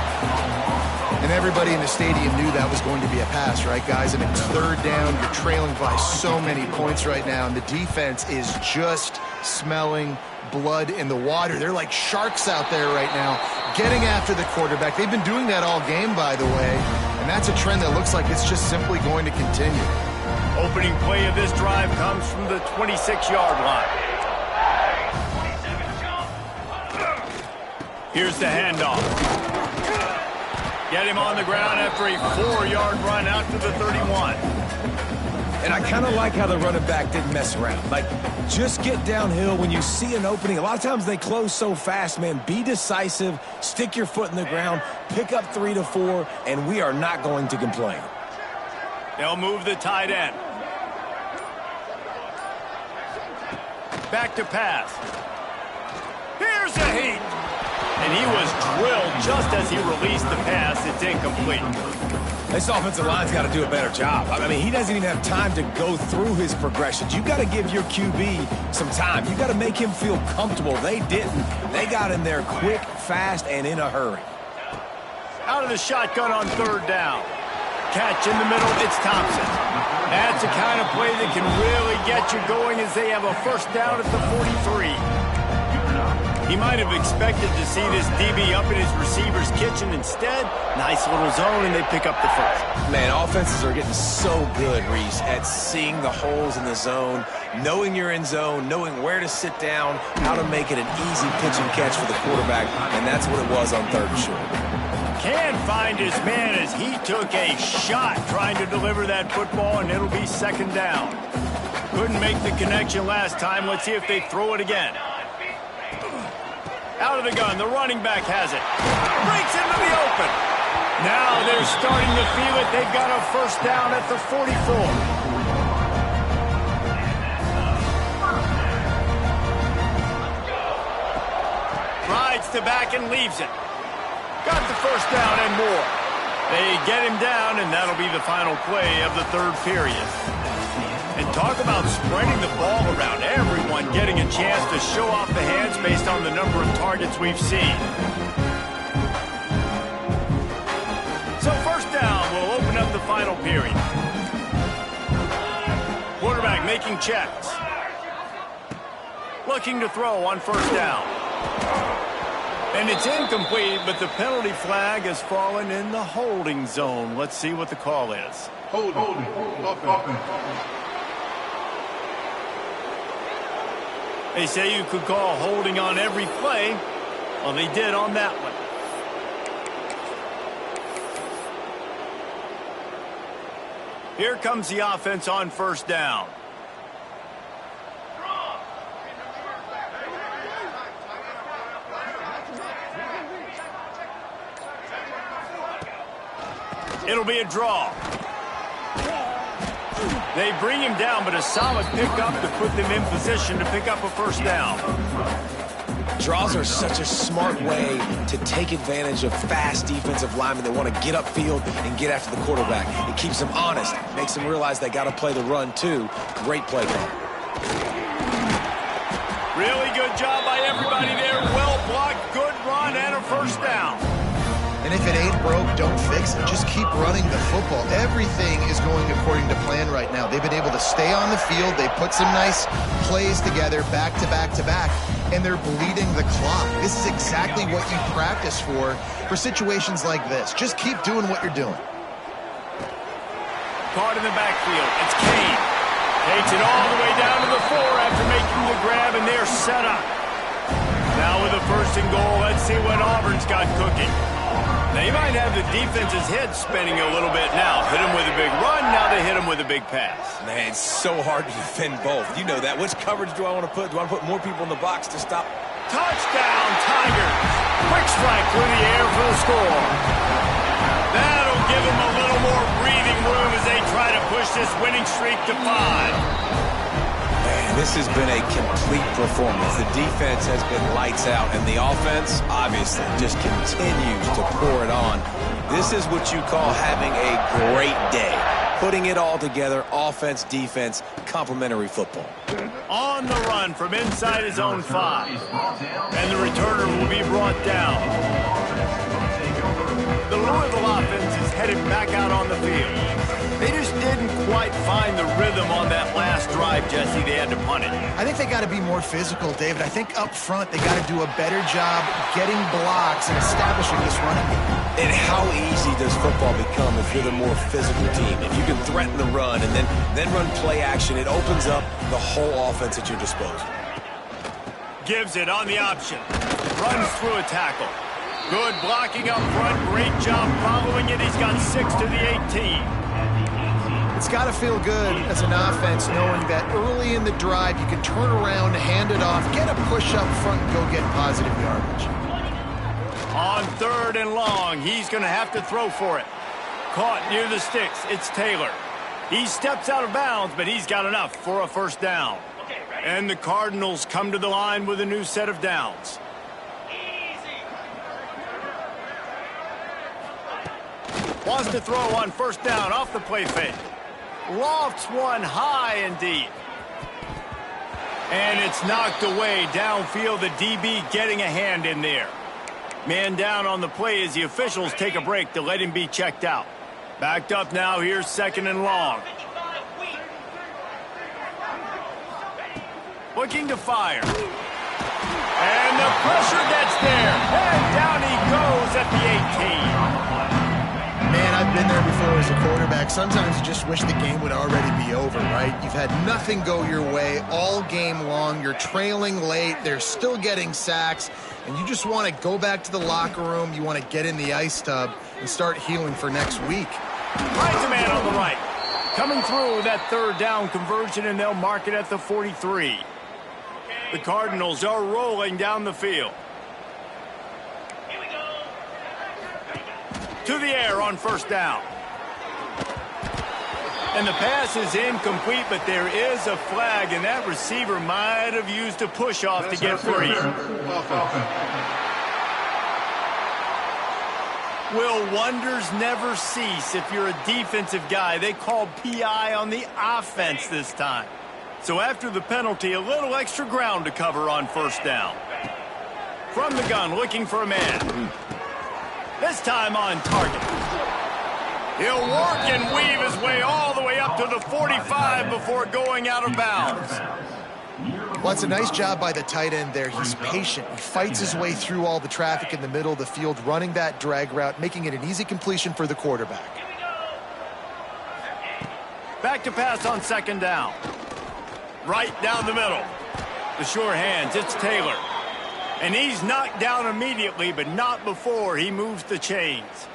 Speaker 3: And everybody in the stadium knew that was going to be a pass, right, guys? And it's 3rd down. You're trailing by so many points right now, and the defense is just smelling blood in the water. They're like sharks out there right now, getting after the quarterback. They've been doing that all game, by the way, and that's a trend that looks like it's just simply going to continue.
Speaker 1: Opening play of this drive comes from the 26-yard line. Here's the handoff. Get him on the ground after a 4-yard run out to the 31.
Speaker 2: And I kind of like how the running back didn't mess around. Like, just get downhill when you see an opening. A lot of times they close so fast, man. Be decisive, stick your foot in the ground, pick up 3 to 4, and we are not going to complain.
Speaker 1: They'll move the tight end. Back to pass. Here's a heat. And he was drilled just as he released the pass. It's incomplete.
Speaker 2: This offensive line's got to do a better job. I mean, he doesn't even have time to go through his progressions. You've got to give your QB some time. You've got to make him feel comfortable. They didn't. They got in there quick, fast, and in a hurry.
Speaker 1: Out of the shotgun on 3rd down. Catch in the middle, it's Thompson. That's the kind of play that can really get you going as they have a 1st down at the 43. He might have expected to see this DB up in his receiver's kitchen. Instead, nice little zone, and they pick up the 1st.
Speaker 2: Man, offenses are getting so good, Reese, at seeing the holes in the zone, knowing you're in zone, knowing where to sit down, how to make it an easy pitch and catch for the quarterback, and that's what it was on 3rd and short.
Speaker 1: Can find his man as he took a shot trying to deliver that football, and it'll be 2nd down. Couldn't make the connection last time. Let's see if they throw it again. Out of the gun, the running back has it. Breaks into the open. Now they're starting to feel it. They've got a 1st down at the 44. Rides to back and leaves it. Got the 1st down and more. They get him down, and that'll be the final play of the 3rd period. And talk about spreading the ball around, everyone getting a chance to show off the hands based on the number of targets we've seen. So 1st down will open up the final period. Quarterback making checks. Looking to throw on 1st down. And it's incomplete, but the penalty flag has fallen in the holding zone. Let's see what the call is.
Speaker 4: Holding.
Speaker 1: They say you could call holding on every play. Well, they did on that one. Here comes the offense on first down. It'll be a draw. They bring him down, but a solid pickup to put them in position to pick up a first down.
Speaker 2: Draws are such a smart way to take advantage of fast defensive linemen that want to get upfield and get after the quarterback. It keeps them honest, makes them realize they got to play the run too. Great play call.
Speaker 1: Really good job by everybody there. Well blocked, good run, and a first down.
Speaker 3: And if it ain't broke, don't fix it. Just keep running the football. Everything is going according to plan right now. They've been able to stay on the field. They put some nice plays together back to back to back, and they're bleeding the clock. This is exactly what you practice for situations like this. Just keep doing what you're doing.
Speaker 1: Caught in the backfield. It's Kane. Takes it all the way down to the 4 after making the grab, and they're set up. Now with a 1st and goal, let's see what Auburn's got cooking. They might have the defense's head spinning a little bit now. Hit him with a big run, now they hit him with a big pass.
Speaker 2: Man, it's so hard to defend both. You know that. Which coverage do I want to put? Do I want to put more people in the box to stop?
Speaker 1: Touchdown, Tigers. Quick strike through the air for the score. That'll give them a little more breathing room as they try to push this winning streak to 5.
Speaker 2: This has been a complete performance. The defense has been lights out, and the offense, obviously, just continues to pour it on. This is what you call having a great day. Putting it all together, offense, defense, complementary football.
Speaker 1: On the run from inside his own 5. And the returner will be brought down. The Louisville offense is headed back out on the field. They just didn't quite find the rhythm on that last drive, Jesse. They had to punt it.
Speaker 3: I think they got to be more physical, David. I think up front they got to do a better job getting blocks and establishing this running game.
Speaker 2: And how easy does football become if you're the more physical team? If you can threaten the run and then run play action, it opens up the whole offense at your disposal.
Speaker 1: Gives it on the option. Runs through a tackle. Good blocking up front. Great job following it. He's got 6 to the 18.
Speaker 3: It's got to feel good as an offense knowing that early in the drive you can turn around, hand it off, get a push up front, and go get positive yardage.
Speaker 1: On 3rd and long, he's going to have to throw for it. Caught near the sticks. It's Taylor. He steps out of bounds, but he's got enough for a first down. And the Cardinals come to the line with a new set of downs. Wants to throw on first down off the play fake. Lofts one high and deep. And it's knocked away downfield. The DB getting a hand in there. Man down on the play as the officials take a break to let him be checked out. Backed up now. Here's 2nd and long. Looking to fire. And the pressure gets there. And down he goes at the 18.
Speaker 3: Man, I've been there before as a quarterback. Sometimes you just wish the game would already be over, right? You've had nothing go your way all game long. You're trailing late. They're still getting sacks. And you just want to go back to the locker room. You want to get in the ice tub and start healing for next week.
Speaker 1: Finds a man on the right. Coming through that 3rd down conversion, and they'll mark it at the 43. The Cardinals are rolling down the field. To the air on first down. And the pass is incomplete, but there is a flag, and that receiver might have used a push-off to get free. Will wonders never cease if you're a defensive guy? They called PI on the offense this time. So after the penalty, a little extra ground to cover on first down. From the gun, looking for a man. This time on target. He'll work and weave his way all the way up to the 45 before going out of bounds.
Speaker 3: Well, it's a nice job by the tight end there. He's patient. He fights his way through all the traffic in the middle of the field, running that drag route, making it an easy completion for the quarterback.
Speaker 1: Back to pass on second down. Right down the middle. The sure hands, it's Taylor. And he's knocked down immediately, but not before he moves the chains.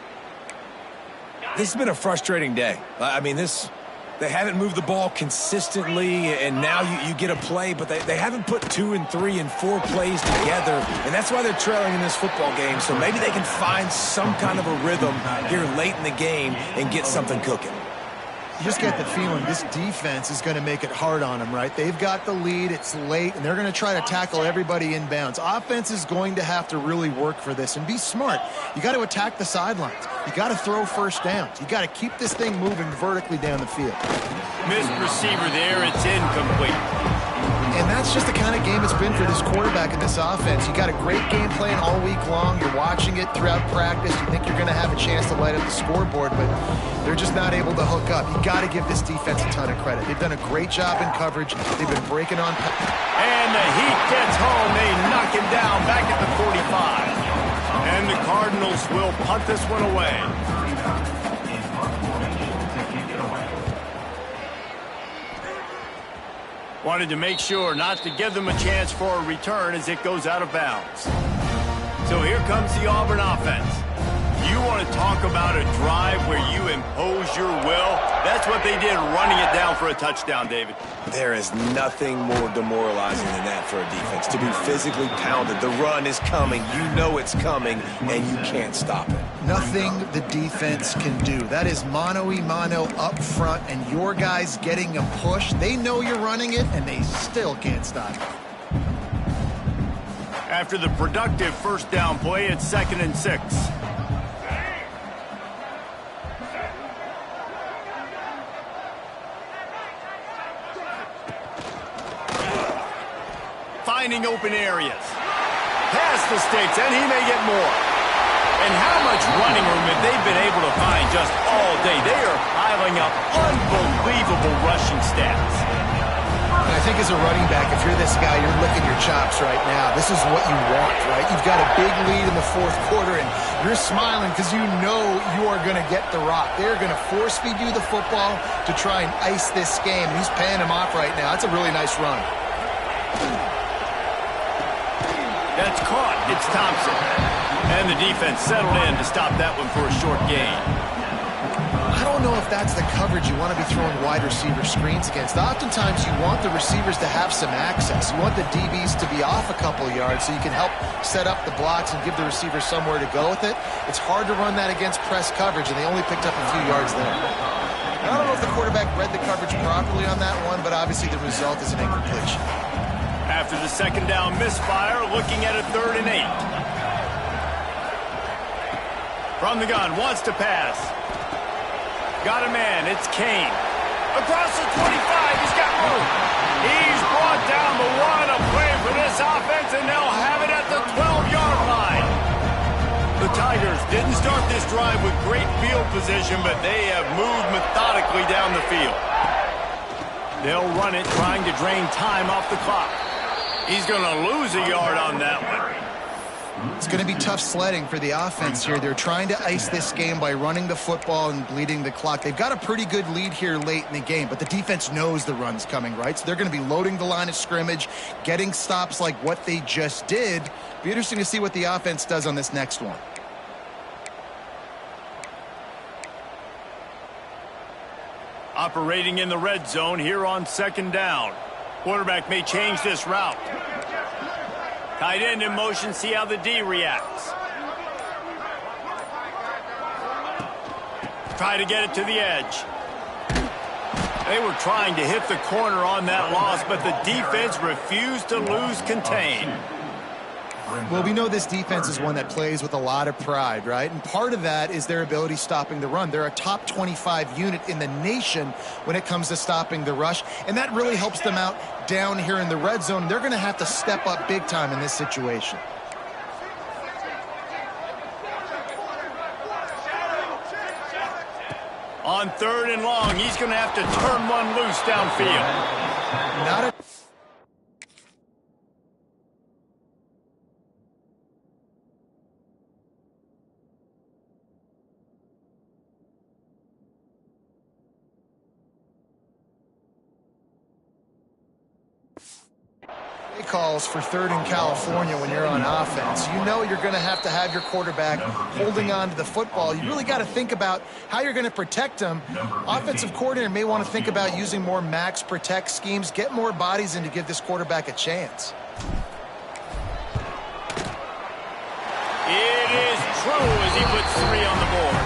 Speaker 2: This has been a frustrating day. I mean, they haven't moved the ball consistently, and now you get a play, but they haven't put 2 and 3 and 4 plays together, and that's why they're trailing in this football game. So maybe they can find some kind of a rhythm here late in the game and get something cooking.
Speaker 3: You just get the feeling this defense is going to make it hard on them, right? They've got the lead, it's late, and they're going to try to tackle everybody inbounds. Offense is going to have to really work for this and be smart. You got to attack the sidelines. You got to throw first downs. You got to keep this thing moving vertically down the field.
Speaker 1: Missed receiver there, it's incomplete.
Speaker 3: And that's just the kind of game it's been for this quarterback in this offense. You got a great game plan all week long. You're watching it throughout practice. You think you're going to have a chance to light up the scoreboard, but they're just not able to hook up. You got to give this defense a ton of credit. They've done a great job in coverage. They've been breaking on.
Speaker 1: And the heat gets home. They knock him down back at the 45. And the Cardinals will punt this one away. Wanted to make sure not to give them a chance for a return as it goes out of bounds. So here comes the Auburn offense. You want to talk about a drive where you impose your will? That's what they did, running it down for a touchdown, David.
Speaker 2: There is nothing more demoralizing than that for a defense, to be physically pounded. The run is coming. You know it's coming, and you can't stop it.
Speaker 3: Nothing the defense can do. That is mano-a-mano up front, and your guys getting a push. They know you're running it, and they still can't stop it.
Speaker 1: After the productive first down play, it's 2nd and 6. Finding open areas. Past the sticks, and he may get more. And how much running room have they been able to find just all day? They are piling up unbelievable rushing stats.
Speaker 3: I think as a running back, if you're this guy, you're licking your chops right now. This is what you want, right? You've got a big lead in the 4th quarter, and you're smiling because you know you are going to get the rock. They're going to force feed you the football to try and ice this game. He's paying him off right now. That's a really nice run.
Speaker 1: That's caught. It's Thompson. And the defense settled in to stop that one for a short gain.
Speaker 3: I don't know if that's the coverage you want to be throwing wide receiver screens against. Oftentimes you want the receivers to have some access. You want the DBs to be off a couple yards so you can help set up the blocks and give the receivers somewhere to go with it. It's hard to run that against press coverage, and they only picked up a few yards there. I don't know if the quarterback read the coverage properly on that one, but obviously the result is an incompletion.
Speaker 1: After the 2nd down misfire, looking at a 3rd and 8. From the gun, wants to pass. Got a man, it's Kane. Across the 25, he's got room. He's brought down, but what a play for this offense, and they'll have it at the 12-yard line. The Tigers didn't start this drive with great field position, but they have moved methodically down the field. They'll run it, trying to drain time off the clock. He's going to lose a yard on that one.
Speaker 3: It's going to be tough sledding for the offense here. They're trying to ice this game by running the football and bleeding the clock. They've got a pretty good lead here late in the game, but the defense knows the run's coming, right? So they're going to be loading the line of scrimmage, getting stops like what they just did. Be interesting to see what the offense does on this next one.
Speaker 1: Operating in the red zone here on 2nd down. Quarterback may change this route. Tight end in motion, see how the D reacts. Try to get it to the edge. They were trying to hit the corner on that loss, but the defense refused to lose contain.
Speaker 3: Well, we know this defense is one that plays with a lot of pride, right? And part of that is their ability stopping the run. They're a top 25 unit in the nation when it comes to stopping the rush, and that really helps them out down here in the red zone. They're going to have to step up big time in this situation.
Speaker 1: On 3rd and long, he's going to have to turn one loose downfield.
Speaker 3: play calls for 3rd and California when you're on offense. You know you're going to have your quarterback holding on to the football. You really got to think about how you're going to protect him. Offensive coordinator may want to think about using more max protect schemes, get more bodies in to give this quarterback a chance.
Speaker 1: It is true as he puts 3 on the board.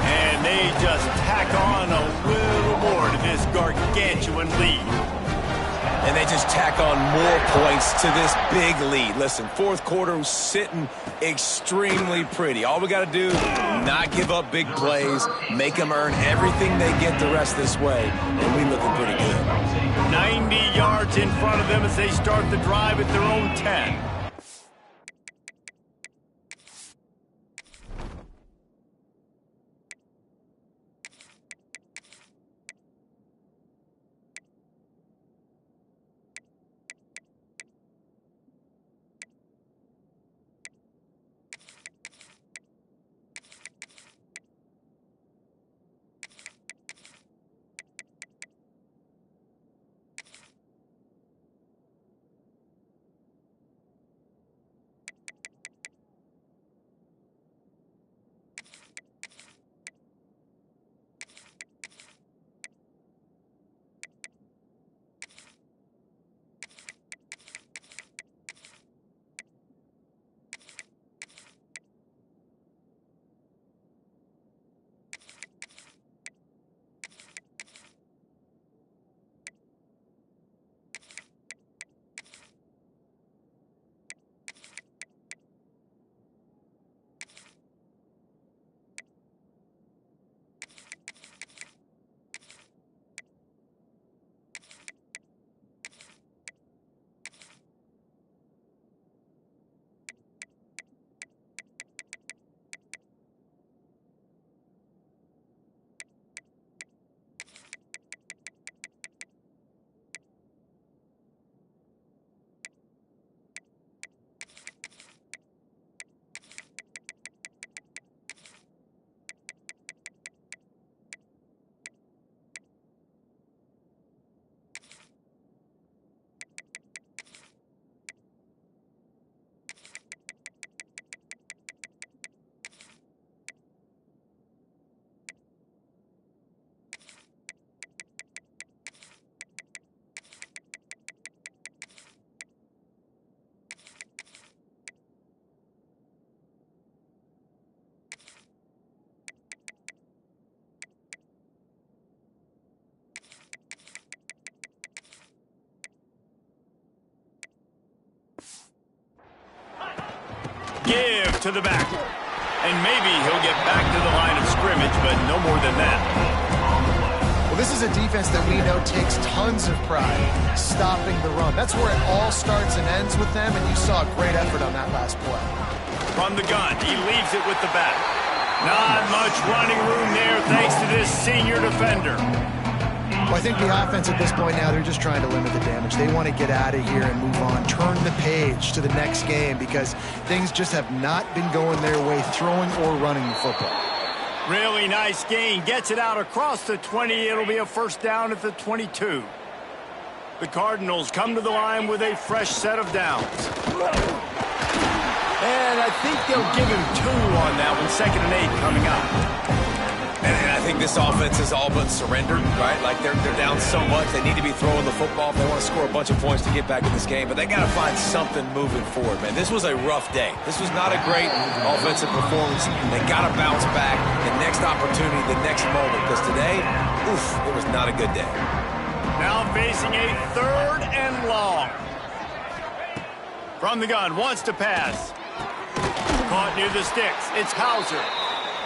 Speaker 1: And they just tack on a little more to this gargantuan lead.
Speaker 2: And they just tack on more points to this big lead. Listen, 4th quarter was sitting extremely pretty. All we got to do, not give up big plays, make them earn everything they get the rest this way, and we looking pretty good.
Speaker 1: 90 yards in front of them as they start the drive at their own 10. Give to the back. And maybe he'll get back to the line of scrimmage, but no more than that.
Speaker 3: Well, this is a defense that we know takes tons of pride stopping the run. That's where it all starts and ends with them, and you saw a great effort on that last play.
Speaker 1: From the gun, he leaves it with the back. Not much running room there thanks to this senior defender.
Speaker 3: Well, I think the offense at this point now, they're just trying to limit the damage. They want to get out of here and move on, turn the page to the next game because things just have not been going their way, throwing or running the football.
Speaker 1: Really nice gain. Gets it out across the 20. It'll be a first down at the 22. The Cardinals come to the line with a fresh set of downs. And I think they'll give him 2 on that one. 2nd and 8 coming up.
Speaker 2: And I think this offense is all but surrendered, right? Like they're down so much, they need to be throwing the football if they want to score a bunch of points to get back in this game. But they got to find something moving forward, man. This was a rough day. This was not a great offensive performance. They got to bounce back. The next opportunity, the next moment. Because today, oof, it was not a good day.
Speaker 1: Now facing a 3rd and long. From the gun, wants to pass. Caught near the sticks. It's Hauser.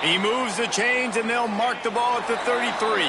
Speaker 1: He moves the chains, and they'll mark the ball at the 33.